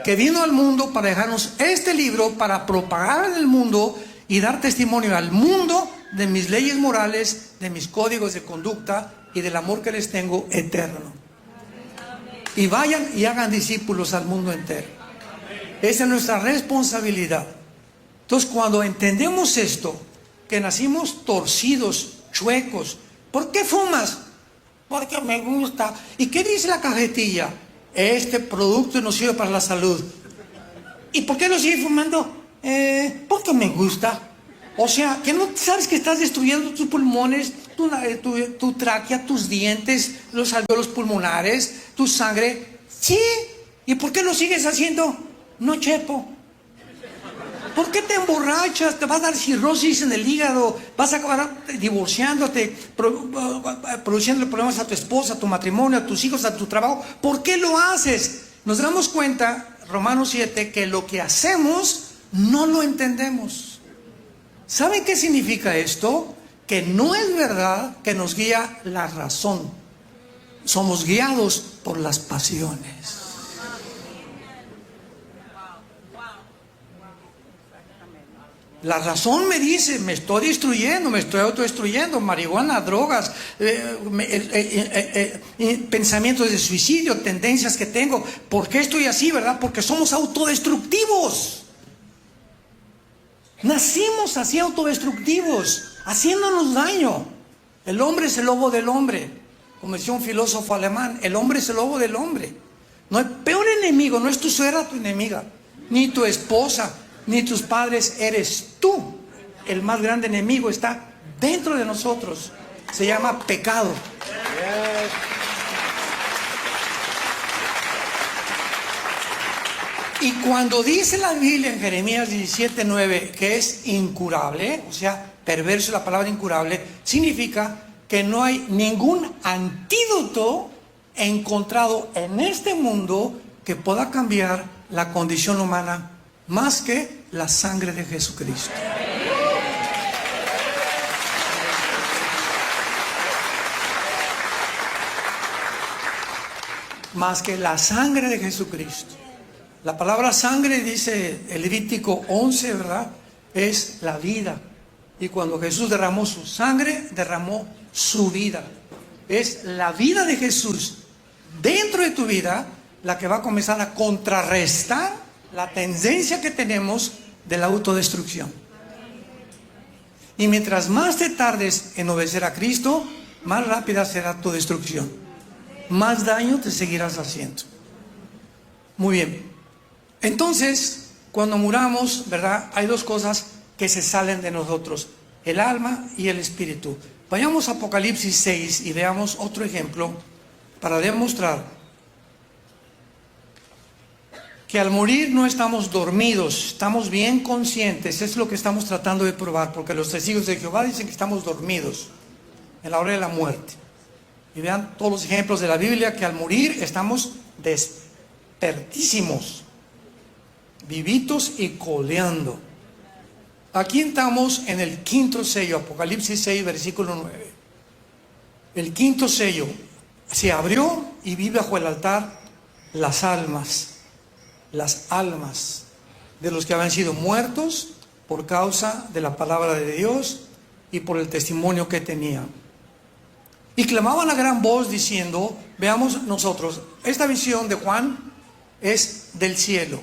que vino al mundo para dejarnos este libro, para propagar en el mundo y dar testimonio al mundo de mis leyes morales, de mis códigos de conducta y del amor que les tengo eterno. Y vayan y hagan discípulos al mundo entero. Esa es nuestra responsabilidad. Entonces, cuando entendemos esto, que nacimos torcidos, chuecos. ¿Por qué fumas? Porque me gusta. ¿Y qué dice la cajetilla? Este producto no sirve para la salud. ¿Y por qué lo sigues fumando? Porque me gusta. O sea, que no sabes que estás destruyendo tus pulmones, tu tráquea, tus dientes, los alveolos pulmonares, tu sangre. Sí. ¿Y por qué lo sigues haciendo? No, chepo. ¿Por qué te emborrachas? Te va a dar cirrosis en el hígado, vas a acabar divorciándote, produciendo problemas a tu esposa, a tu matrimonio, a tus hijos, a tu trabajo. ¿Por qué lo haces? Nos damos cuenta, Romanos 7, que lo que hacemos no lo entendemos. ¿Saben qué significa esto? Que no es verdad que nos guía la razón. Somos guiados por las pasiones. La razón me dice, me estoy destruyendo, me estoy autodestruyendo, marihuana, drogas, pensamientos de suicidio, tendencias que tengo. ¿Por qué estoy así, verdad? Porque somos autodestructivos. Nacimos así autodestructivos, haciéndonos daño. El hombre es el lobo del hombre. Como decía un filósofo alemán, el hombre es el lobo del hombre. No hay peor enemigo, no es tu suegra tu enemiga, ni tu esposa, ni tus padres, eres tú. El más grande enemigo está dentro de nosotros. Se llama pecado. Y cuando dice la Biblia en Jeremías 17:9 que es incurable, o sea, perverso, la palabra incurable, significa que no hay ningún antídoto encontrado en este mundo que pueda cambiar la condición humana más que la sangre de Jesucristo. Más que la sangre de Jesucristo. La palabra sangre, dice el Levítico 11, ¿verdad? Es la vida. Y cuando Jesús derramó su sangre, derramó su vida. Es la vida de Jesús dentro de tu vida la que va a comenzar a contrarrestar la tendencia que tenemos de la autodestrucción. Y mientras más te tardes en obedecer a Cristo, más rápida será tu destrucción. Más daño te seguirás haciendo. Muy bien. Entonces, cuando muramos, ¿verdad? Hay dos cosas que se salen de nosotros: el alma y el espíritu. Vayamos a Apocalipsis 6 y veamos otro ejemplo para demostrar que al morir no estamos dormidos, estamos bien conscientes. Es lo que estamos tratando de probar, porque los testigos de Jehová dicen que estamos dormidos en la hora de la muerte. Y vean todos los ejemplos de la Biblia que al morir estamos despertísimos, vivitos y coleando. Aquí estamos en el quinto sello, Apocalipsis 6, versículo 9. El quinto sello se abrió y vi bajo el altar las almas de los que habían sido muertos por causa de la palabra de Dios y por el testimonio que tenían. Y clamaban a gran voz diciendo, veamos nosotros, esta visión de Juan es del cielo.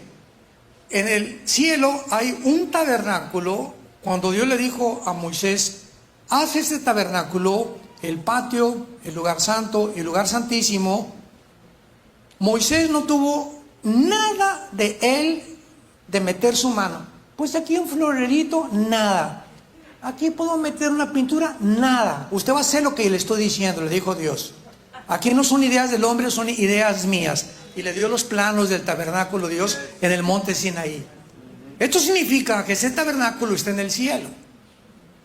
En el cielo hay un tabernáculo. Cuando Dios le dijo a Moisés, haz este tabernáculo, el patio, el lugar santo, el lugar santísimo, Moisés no tuvo nada de él de meter su mano. Pues aquí un florerito, nada. Aquí puedo meter una pintura, nada. Usted va a hacer lo que le estoy diciendo, le dijo Dios. Aquí no son ideas del hombre, son ideas mías. Y le dio los planos del tabernáculo Dios en el monte Sinaí. Esto significa que ese tabernáculo está en el cielo,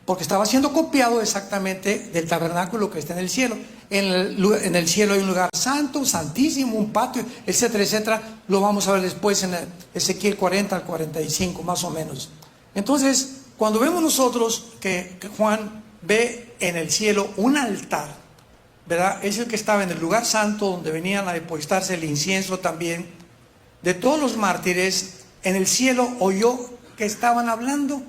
porque estaba siendo copiado exactamente del tabernáculo que está en el cielo. En el cielo hay un lugar santo, santísimo, un patio, etcétera, etcétera. Lo vamos a ver después en Ezequiel 40 al 45, más o menos. Entonces, cuando vemos nosotros que Juan ve en el cielo un altar, ¿verdad? Es el que estaba en el lugar santo, donde venían a depositarse el incienso también de todos los mártires. En el cielo oyó que estaban hablando.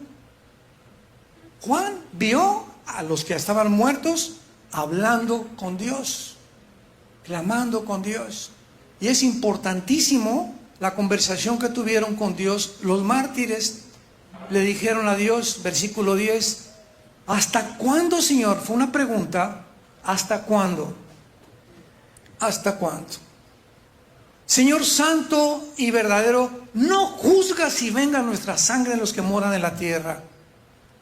Juan vio a los que estaban muertos hablando con Dios, clamando con Dios. Y es importantísimo la conversación que tuvieron con Dios. Los mártires le dijeron a Dios, versículo 10, ¿hasta cuándo, Señor? Fue una pregunta. ¿Hasta cuándo? ¿Hasta cuándo? Señor santo y verdadero, no juzga si venga nuestra sangre en los que moran en la tierra.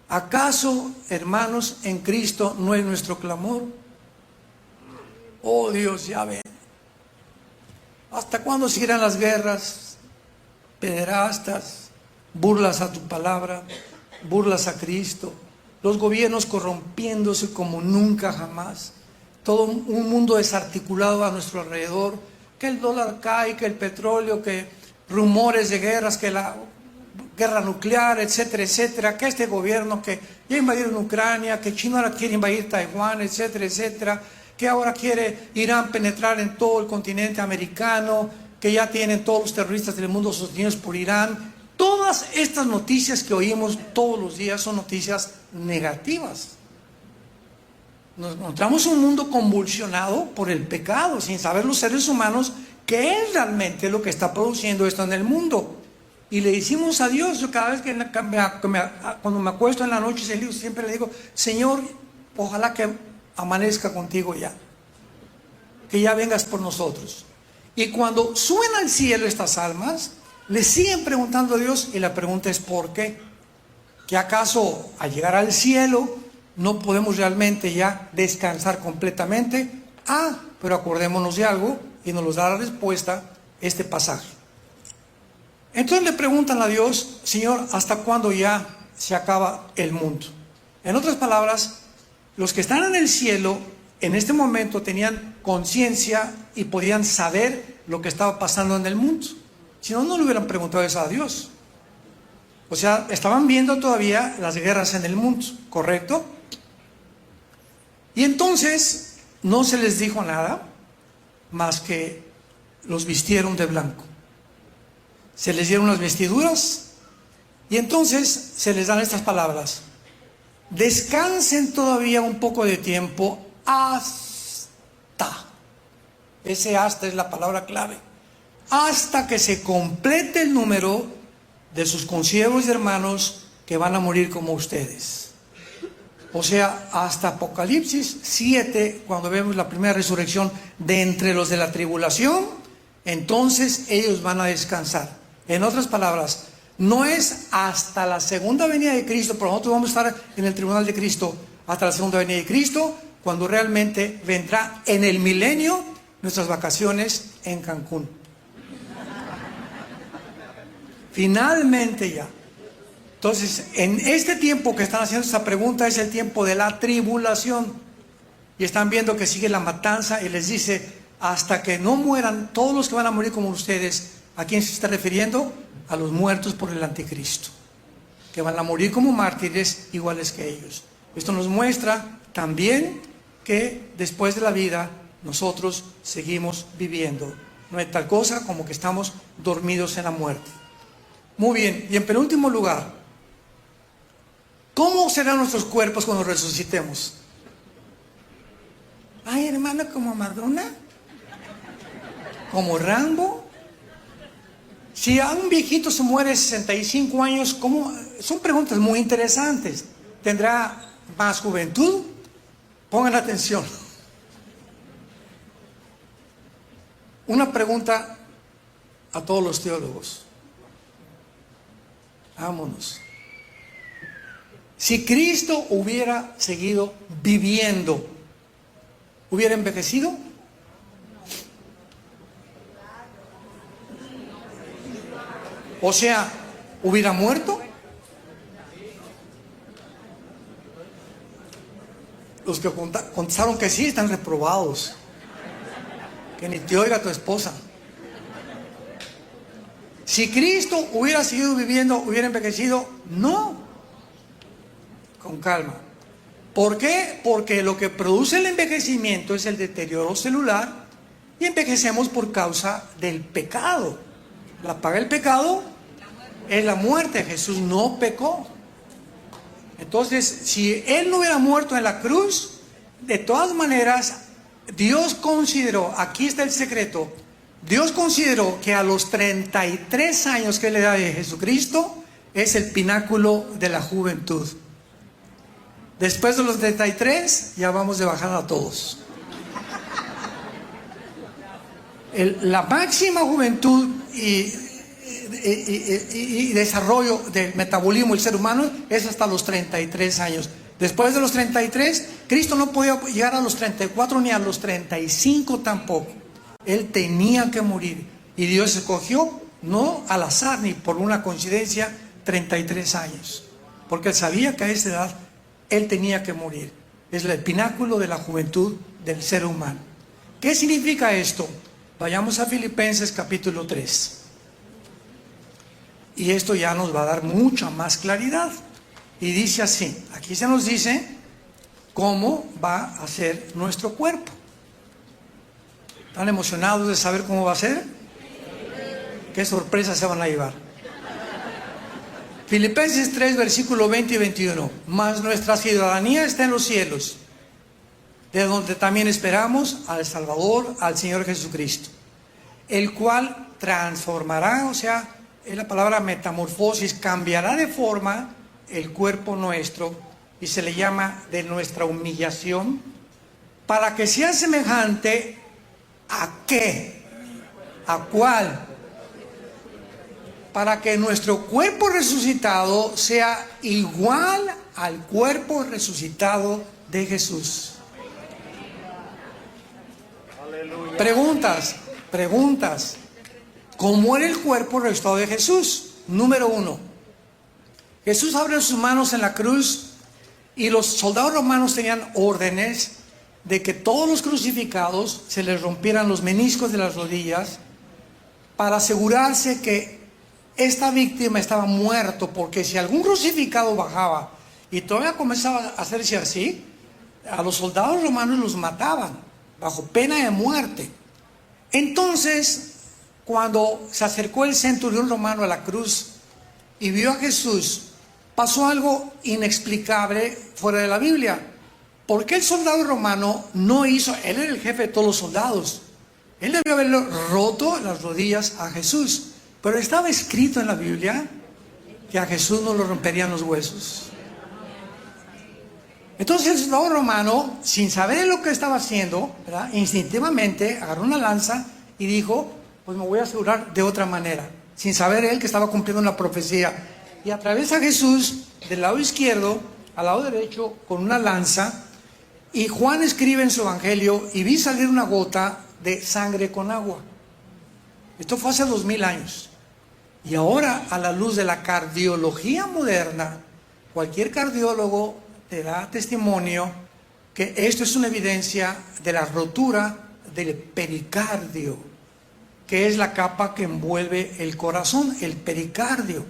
¿Acaso, hermanos, en Cristo no es nuestro clamor? Oh Dios, ya ven. ¿Hasta cuándo seguirán las guerras, pederastas, burlas a tu palabra, burlas a Cristo? Los gobiernos corrompiéndose como nunca jamás. Todo un mundo desarticulado a nuestro alrededor. Que el dólar cae, que el petróleo, que rumores de guerras, que la guerra nuclear, etcétera, etcétera. Que este gobierno que ya invadieron Ucrania, que China ahora quiere invadir Taiwán, etcétera, etcétera. Que ahora quiere Irán penetrar en todo el continente americano. Que ya tienen todos los terroristas del mundo sostenidos por Irán. Todas estas noticias que oímos todos los días son noticias negativas. Nos encontramos en un mundo convulsionado por el pecado, sin saber los seres humanos qué es realmente lo que está produciendo esto en el mundo. Y le decimos a Dios, yo cada vez que cuando me acuesto en la noche siempre le digo, Señor, ojalá que amanezca contigo ya. que ya vengas por nosotros. Y cuando suben al cielo estas almas, le siguen preguntando a Dios, y la pregunta es ¿por qué? ¿Que acaso al llegar al cielo no podemos realmente ya descansar completamente? Pero acordémonos de algo, y nos da la respuesta este pasaje. Entonces le preguntan a Dios, Señor, ¿hasta cuándo ya se acaba el mundo? En otras palabras, los que están en el cielo en este momento tenían conciencia y podían saber lo que estaba pasando en el mundo. Si no, no le hubieran preguntado eso a Dios. O sea, estaban viendo todavía las guerras en el mundo, ¿correcto? Y entonces no se les dijo nada más que los vistieron de blanco. Se les dieron unas vestiduras y entonces se les dan estas palabras: descansen todavía un poco de tiempo hasta, ese hasta es la palabra clave, hasta que se complete el número de sus consiervos y hermanos que van a morir como ustedes. O sea, hasta Apocalipsis 7, cuando vemos la primera resurrección de entre los de la tribulación, entonces ellos van a descansar. En otras palabras, no es hasta la segunda venida de Cristo, pero nosotros vamos a estar en el tribunal de Cristo hasta la segunda venida de Cristo, cuando realmente vendrá en el milenio nuestras vacaciones en Cancún. Finalmente ya. Entonces, en este tiempo que están haciendo esta pregunta es el tiempo de la tribulación. Y están viendo que sigue la matanza y les dice, hasta que no mueran todos los que van a morir como ustedes. ¿A quién se está refiriendo? A los muertos por el anticristo, que van a morir como mártires iguales que ellos. Esto nos muestra también que después de la vida nosotros seguimos viviendo. No hay tal cosa como que estamos dormidos en la muerte. Muy bien, y en penúltimo lugar, ¿cómo serán nuestros cuerpos cuando resucitemos? Ay, hermano, como Madonna, como Rambo. Si a un viejito se muere de 65 años, ¿cómo? Son preguntas muy interesantes. ¿Tendrá más juventud? Pongan atención. Una pregunta a todos los teólogos. Vámonos. Si Cristo hubiera seguido viviendo, ¿hubiera envejecido? O sea, ¿hubiera muerto? Los que contestaron que sí están reprobados. Que ni te oiga tu esposa. Si Cristo hubiera seguido viviendo, ¿hubiera envejecido? No. Con calma. ¿Por qué? Porque lo que produce el envejecimiento es el deterioro celular y envejecemos por causa del pecado. La paga del pecado es la muerte. Jesús no pecó. Entonces, si Él no hubiera muerto en la cruz, de todas maneras, Dios consideró, aquí está el secreto, Dios consideró que a los 33 años que es la edad de Jesucristo, es el pináculo de la juventud. Después de los 33, ya vamos de bajada a todos. La máxima juventud y desarrollo del metabolismo del ser humano es hasta los 33 años. Después de los 33, Cristo no podía llegar a los 34 ni a los 35 tampoco. Él tenía que morir. Y Dios escogió, no al azar ni por una coincidencia, 33 años. Porque Él sabía que a esa edad Él tenía que morir. Es el pináculo de la juventud del ser humano. ¿Qué significa esto? Vayamos a Filipenses capítulo 3. Y esto ya nos va a dar mucha más claridad. Y dice así, aquí se nos dice cómo va a ser nuestro cuerpo. ¿Están emocionados de saber cómo va a ser? ¿Qué sorpresas se van a llevar? Filipenses 3, versículo 20 y 21. Mas nuestra ciudadanía está en los cielos, de donde también esperamos al Salvador, al Señor Jesucristo, el cual transformará, o sea, es la palabra metamorfosis, cambiará de forma el cuerpo nuestro, y se le llama de nuestra humillación, para que sea semejante ¿A qué? ¿A cuál? Para que nuestro cuerpo resucitado sea igual al cuerpo resucitado de Jesús. Preguntas. ¿Cómo era el cuerpo resucitado de Jesús? Número 1. Jesús abre sus manos en la cruz y los soldados romanos tenían órdenes de que todos los crucificados se les rompieran los meniscos de las rodillas para asegurarse que esta víctima estaba muerto, porque si algún crucificado bajaba y todavía comenzaba a hacerse así, a los soldados romanos los mataban bajo pena de muerte. Entonces, cuando se acercó el centurión romano a la cruz y vio a Jesús, pasó algo inexplicable fuera de la Biblia. ¿Por qué el soldado romano no hizo? Él era el jefe de todos los soldados. Él debió haberle roto las rodillas a Jesús. Pero estaba escrito en la Biblia que a Jesús no le romperían los huesos. Entonces el soldado romano, sin saber lo que estaba haciendo, ¿verdad?, instintivamente agarró una lanza y dijo: pues me voy a asegurar de otra manera, sin saber él que estaba cumpliendo una profecía. Y atraviesa a Jesús del lado izquierdo al lado derecho con una lanza. Y Juan escribe en su evangelio: y vi salir una gota de sangre con agua. Esto fue hace 2000 años. Y ahora, a la luz de la cardiología moderna, cualquier cardiólogo te da testimonio que esto es una evidencia de la rotura del pericardio, que es la capa que envuelve el corazón, el pericardio.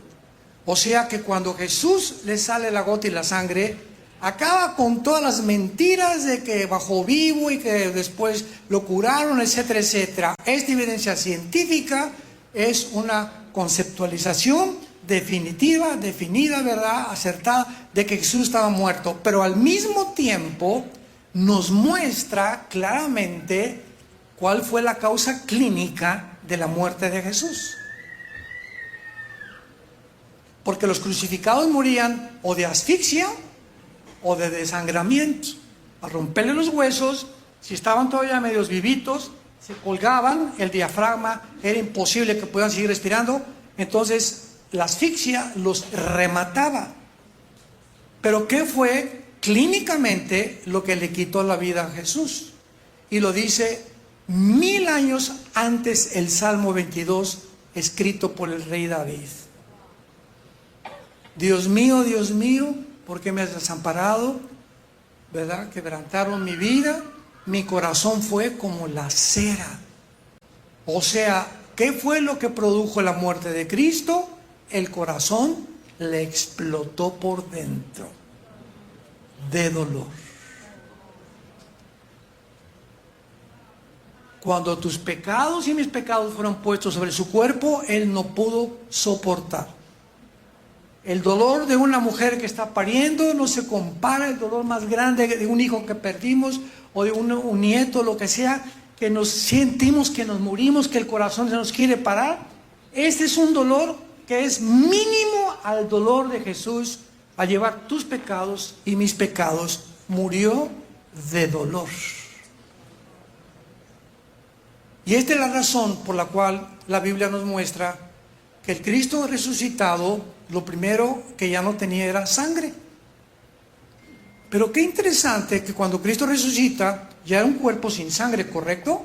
O sea que cuando Jesús le sale la gota y la sangre, acaba con todas las mentiras de que bajó vivo y que después lo curaron, etcétera, etcétera. Esta evidencia científica es una conceptualización definitiva, definida, ¿verdad?, acertada, de que Jesús estaba muerto, pero al mismo tiempo nos muestra claramente cuál fue la causa clínica de la muerte de Jesús. Porque los crucificados morían o de asfixia o de desangramiento. A romperle los huesos, si estaban todavía medios vivitos, se colgaban, el diafragma era imposible que pudieran seguir respirando, entonces la asfixia los remataba. Pero ¿qué fue clínicamente lo que le quitó la vida a Jesús? Y lo dice 1000 años antes el Salmo 22, escrito por el rey David. Dios mío, ¿por qué me has desamparado? ¿Verdad? Quebrantaron mi vida, mi corazón fue como la cera. O sea, ¿qué fue lo que produjo la muerte de Cristo? El corazón le explotó por dentro de dolor. Cuando tus pecados y mis pecados fueron puestos sobre su cuerpo, Él no pudo soportar. El dolor de una mujer que está pariendo no se compara al dolor más grande de un hijo que perdimos o de un nieto, lo que sea, que nos sentimos que nos morimos, que el corazón se nos quiere parar. Este es un dolor que es mínimo al dolor de Jesús al llevar tus pecados y mis pecados. Murió de dolor. Y esta es la razón por la cual la Biblia nos muestra que el Cristo resucitado, lo primero que ya no tenía era sangre. Pero qué interesante que cuando Cristo resucita, ya era un cuerpo sin sangre, ¿correcto?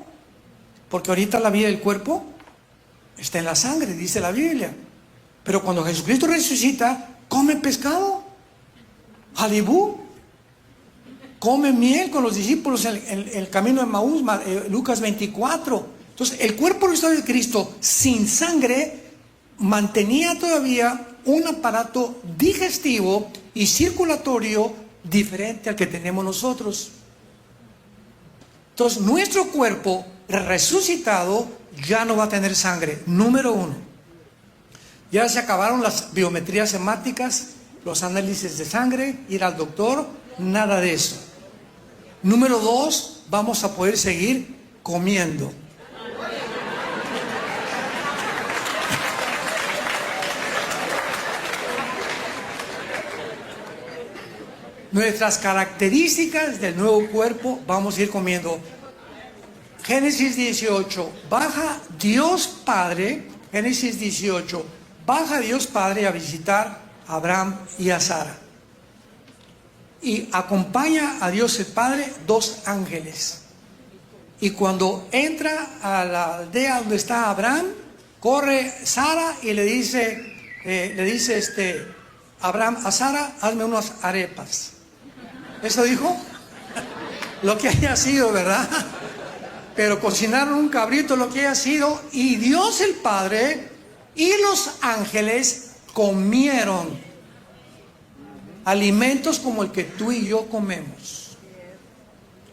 Porque ahorita la vida del cuerpo está en la sangre, dice la Biblia. Pero cuando Jesucristo resucita, come pescado, halibú, come miel con los discípulos en el camino de Maús, Lucas 24. Entonces, el cuerpo resucitado de Cristo sin sangre mantenía todavía un aparato digestivo y circulatorio diferente al que tenemos nosotros. Entonces, nuestro cuerpo resucitado ya no va a tener sangre. Número 1. Ya se acabaron las biometrías hemáticas, los análisis de sangre, ir al doctor, nada de eso. Número 2, vamos a poder seguir comiendo. Nuestras características del nuevo cuerpo, vamos a ir comiendo Génesis 18, baja Dios Padre, Génesis 18, baja Dios Padre a visitar a Abraham y a Sara. Y acompaña a Dios el Padre 2 ángeles. Y cuando entra a la aldea donde está Abraham, corre Sara y le dice Abraham a Sara, hazme unas arepas. ¿Eso dijo? Lo que haya sido, ¿verdad? Pero cocinaron un cabrito, lo que haya sido, y Dios el Padre y los ángeles comieron alimentos como el que tú y yo comemos.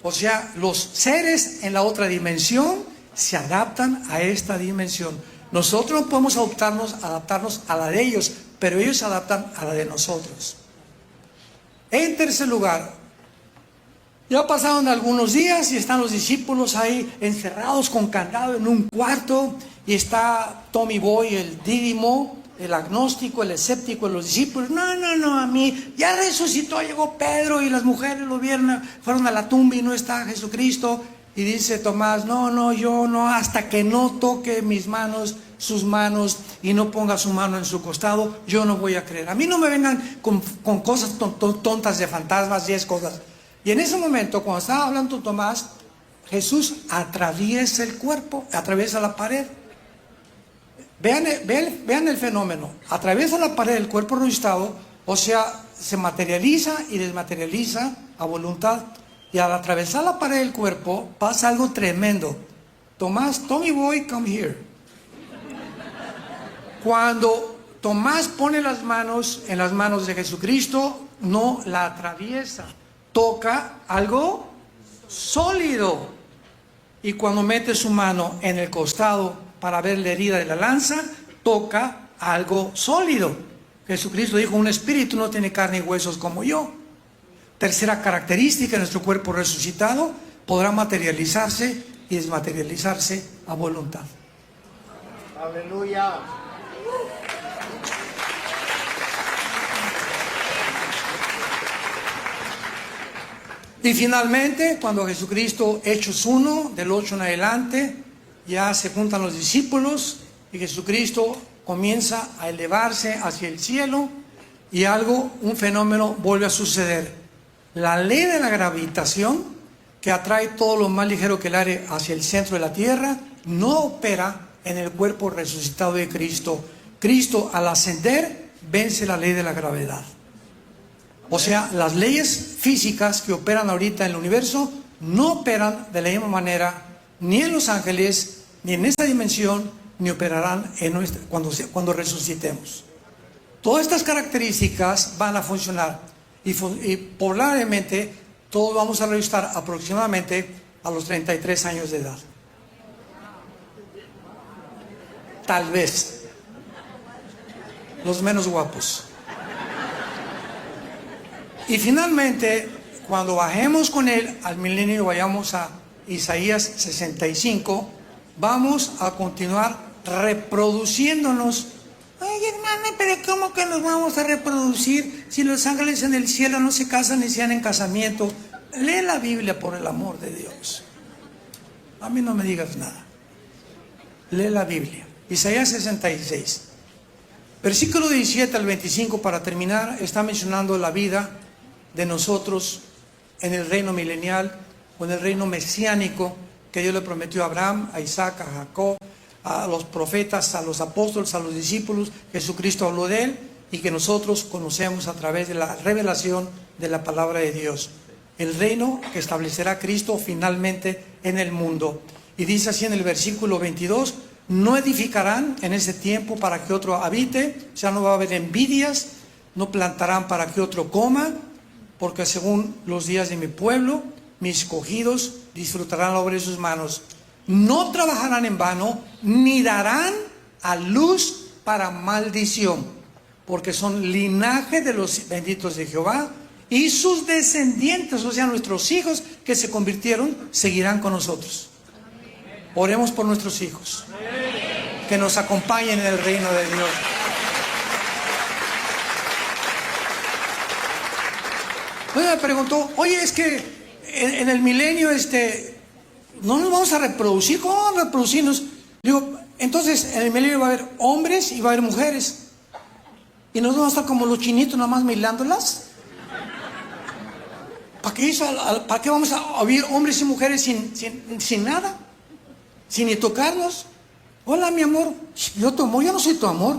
O sea, los seres en la otra dimensión se adaptan a esta dimensión. Nosotros no podemos adaptarnos a la de ellos, pero ellos se adaptan a la de nosotros. En tercer lugar, ya pasaron algunos días y están los discípulos ahí encerrados con candado en un cuarto, y está Tommy Boy, el dídimo, el agnóstico, el escéptico de los discípulos. No, a mí ya resucitó, llegó Pedro y las mujeres lo vieron, fueron a la tumba y no está Jesucristo. Y dice Tomás, yo no, hasta que no toque sus manos y no ponga su mano en su costado, yo no voy a creer. A mí no me vengan con cosas tontas de fantasmas y es cosas. Y en ese momento, cuando estaba hablando Tomás, Jesús atraviesa el cuerpo, atraviesa la pared. Vean el fenómeno. Atraviesa la pared del cuerpo resucitado, o sea, se materializa y desmaterializa a voluntad. Y al atravesar la pared del cuerpo pasa algo tremendo. Tommy Boy, come here. Cuando Tomás pone las manos en las manos de Jesucristo, no la atraviesa, toca algo sólido. Y cuando mete su mano en el costado para ver la herida de la lanza, toca algo sólido. Jesucristo dijo, un espíritu no tiene carne y huesos como yo. Tercera característica, nuestro cuerpo resucitado podrá materializarse y desmaterializarse a voluntad. Aleluya. Y finalmente, cuando Jesucristo, Hechos 1, del 8 en adelante, ya se juntan los discípulos y Jesucristo comienza a elevarse hacia el cielo, y un fenómeno vuelve a suceder. La ley de la gravitación, que atrae todo lo más ligero que el aire hacia el centro de la tierra, no opera en el cuerpo resucitado de Cristo. Cristo, al ascender, vence la ley de la gravedad. O sea, las leyes físicas que operan ahorita en el universo no operan de la misma manera ni en los ángeles, ni en esta dimensión, ni operarán cuando resucitemos. Todas estas características van a funcionar. Y probablemente todos vamos a resucitar aproximadamente a los 33 años de edad. Tal vez. Los menos guapos. Y finalmente, cuando bajemos con él al milenio, vayamos a Isaías 65, vamos a continuar reproduciéndonos. Ay, hermana, pero ¿cómo que nos vamos a reproducir si los ángeles en el cielo no se casan ni se dan en casamiento? Lee la Biblia, por el amor de Dios. A mí no me digas nada. Lee la Biblia. Isaías 66. Versículo 17 al 25, para terminar, está mencionando la vida de nosotros en el reino milenial o en el reino mesiánico que Dios le prometió a Abraham, a Isaac, a Jacob, a los profetas, a los apóstoles, a los discípulos. Jesucristo habló de él y que nosotros conocemos a través de la revelación de la palabra de Dios. El reino que establecerá Cristo finalmente en el mundo. Y dice así en el versículo 22, no edificarán en ese tiempo para que otro habite, o sea, no va a haber envidias, no plantarán para que otro coma, porque según los días de mi pueblo, mis escogidos disfrutarán la obra de sus manos. No trabajarán en vano, ni darán a luz para maldición, porque son linaje de los benditos de Jehová, y sus descendientes, o sea, nuestros hijos que se convirtieron, seguirán con nosotros. Oremos por nuestros hijos, que nos acompañen en el reino de Dios. Pues me preguntó, oye, es que en el milenio no nos vamos a reproducir. ¿Cómo vamos a reproducirnos? Digo, entonces en el milenio va a haber hombres y va a haber mujeres. Y nos vamos a estar como los chinitos nomás mirándolas. ¿Para qué vamos a vivir hombres y mujeres sin nada? Sin ni tocarnos. Hola, mi amor. Yo tu amor, yo no soy tu amor.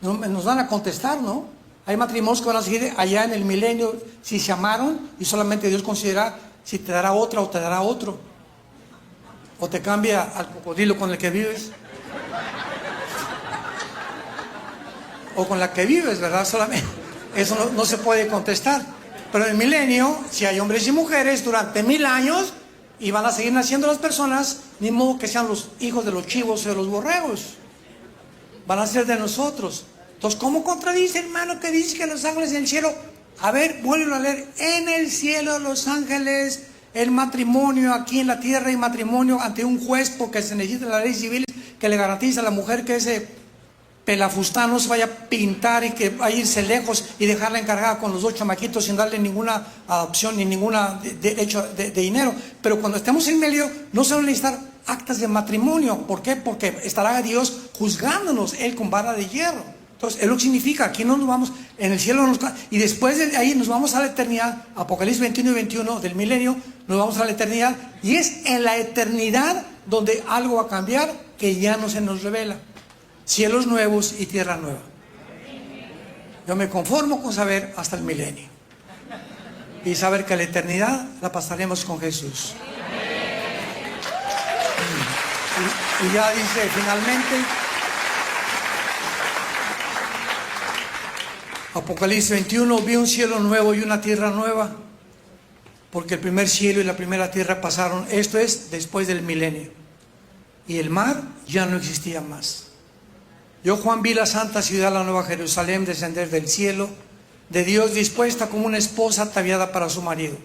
Nos van a contestar, ¿no? Hay matrimonios que van a seguir allá en el milenio si se amaron y solamente Dios considera si te dará otra o te dará otro. O te cambia al cocodrilo con el que vives. O con la que vives, ¿verdad? Solamente. Eso no se puede contestar. Pero en el milenio, si hay hombres y mujeres durante 1000 años y van a seguir naciendo las personas, ni modo que sean los hijos de los chivos o de los borregos. Van a ser de nosotros. Entonces, ¿cómo contradice, hermano, que dice que los ángeles en el cielo? A ver, vuélvelo a leer. En el cielo los ángeles, el matrimonio aquí en la tierra y matrimonio ante un juez, porque se necesita la ley civil que le garantiza a la mujer que ese pelafustán no se vaya a pintar y que vaya a irse lejos y dejarla encargada con los 2 chamaquitos sin darle ninguna adopción ni ninguna derecho de dinero. Pero cuando estemos en medio no se van a necesitar actas de matrimonio. ¿Por qué? Porque estará Dios juzgándonos, Él con vara de hierro. Entonces, es lo que significa, aquí no nos vamos, en el cielo y después de ahí nos vamos a la eternidad. Apocalipsis 21 y 21 del milenio, nos vamos a la eternidad, y es en la eternidad donde algo va a cambiar que ya no se nos revela. Cielos nuevos y tierra nueva. Yo me conformo con saber hasta el milenio y saber que la eternidad la pasaremos con Jesús. Y ya dice finalmente Apocalipsis 21, vi un cielo nuevo y una tierra nueva, porque el primer cielo y la primera tierra pasaron. Esto es después del milenio, y el mar ya no existía más. Yo, Juan, vi la santa ciudad, la nueva Jerusalén, descender del cielo de Dios, dispuesta como una esposa ataviada para su marido.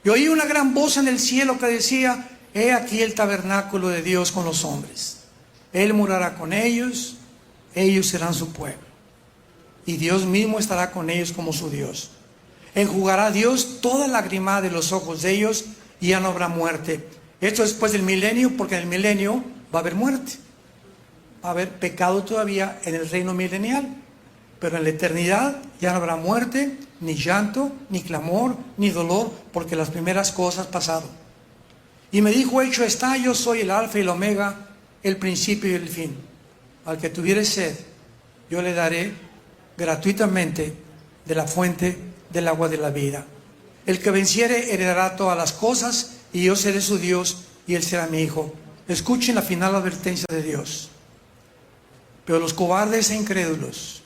Y oí una gran voz en el cielo que decía: he aquí el tabernáculo de Dios con los hombres. Él morará con ellos, ellos serán su pueblo, y Dios mismo estará con ellos como su Dios. Enjugará Dios toda lágrima de los ojos de ellos, y ya no habrá muerte. Esto después del milenio, porque en el milenio va a haber muerte. Va a haber pecado todavía en el reino milenial, pero en la eternidad ya no habrá muerte, ni llanto, ni clamor, ni dolor, porque las primeras cosas pasaron. Y me dijo: hecho está, yo soy el alfa y el omega, el principio y el fin. Al que tuviere sed, yo le daré gratuitamente de la fuente del agua de la vida. El que venciere heredará todas las cosas, y yo seré su Dios, y él será mi hijo. Escuchen la final advertencia de Dios. Pero los cobardes e incrédulos,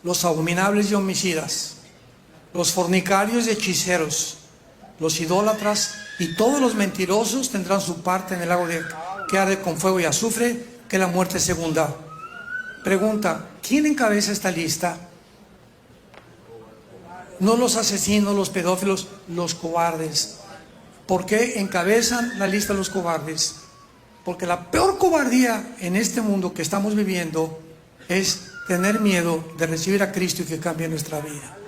los abominables y homicidas, los fornicarios y hechiceros, los idólatras y todos los mentirosos tendrán su parte en el lago que arde con fuego y azufre, que es la muerte segunda. Pregunta: ¿quién encabeza esta lista? No los asesinos, los pedófilos, los cobardes. ¿Por qué encabezan la lista los cobardes? Porque la peor cobardía en este mundo que estamos viviendo es tener miedo de recibir a Cristo y que cambie nuestra vida.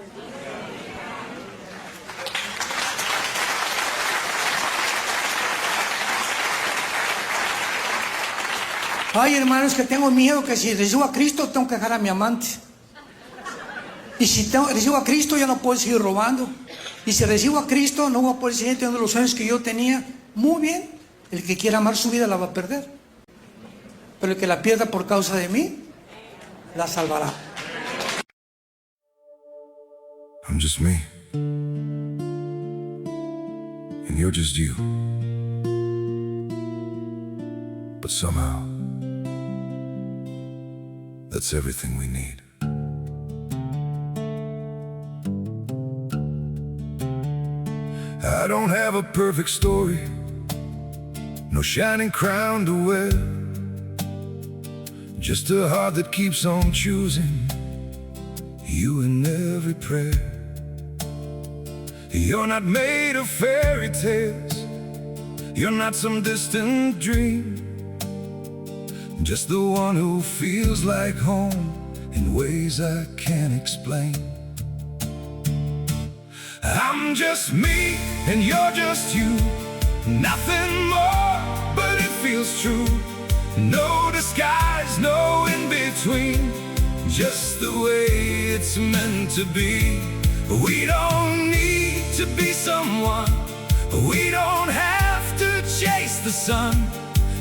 Ay, hermanos, que tengo miedo que si recibo a Cristo tengo que dejar a mi amante. Y si recibo a Cristo ya no puedo seguir robando. Y si recibo a Cristo no voy a poder seguir teniendo los sueños que yo tenía. Muy bien. El que quiera amar su vida la va a perder, pero el que la pierda por causa de mí la salvará. I'm just me, and you're just you. But somehow, that's everything we need. I don't have a perfect story, no shining crown to wear, just a heart that keeps on choosing you in every prayer. You're not made of fairy tales, you're not some distant dream, just the one who feels like home in ways I can't explain. I'm just me and you're just you, Nothing more, but it feels true. No disguise, no in-between. Just the way it's meant to be. We don't need to be someone. We don't have to chase the sun.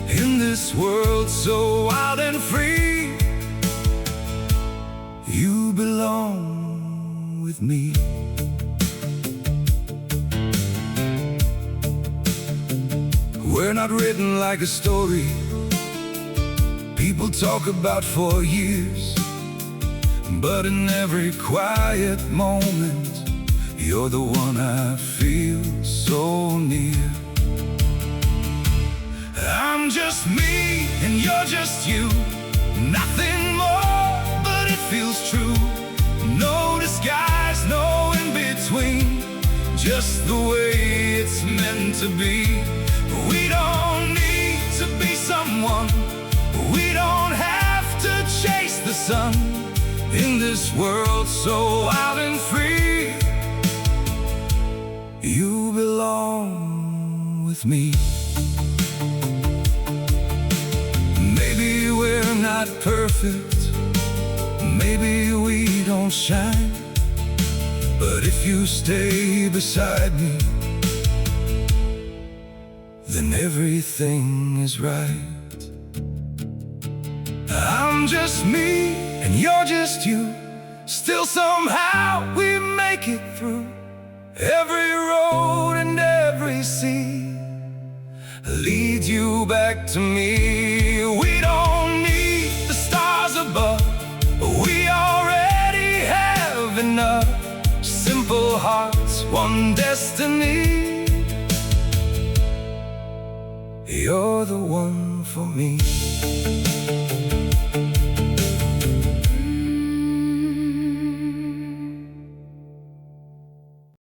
In this world so wild and free, you belong with me. We're not written like a story people talk about for years, but in every quiet moment, you're the one I feel so near. I'm just me and you're just you. Nothing more, but it feels true. No disguise, no in-between. Just the way it's meant to be. We don't need to be someone. We don't have to chase the sun. In this world so wild and free, you belong with me. Maybe we're not perfect, maybe we don't shine, but if you stay beside me, then everything is right. I'm just me and you're just you. Still somehow we make it through. Every road and every sea leads you back to me. We don't need the stars above, we already have enough. Simple hearts, one destiny. You're the one for me.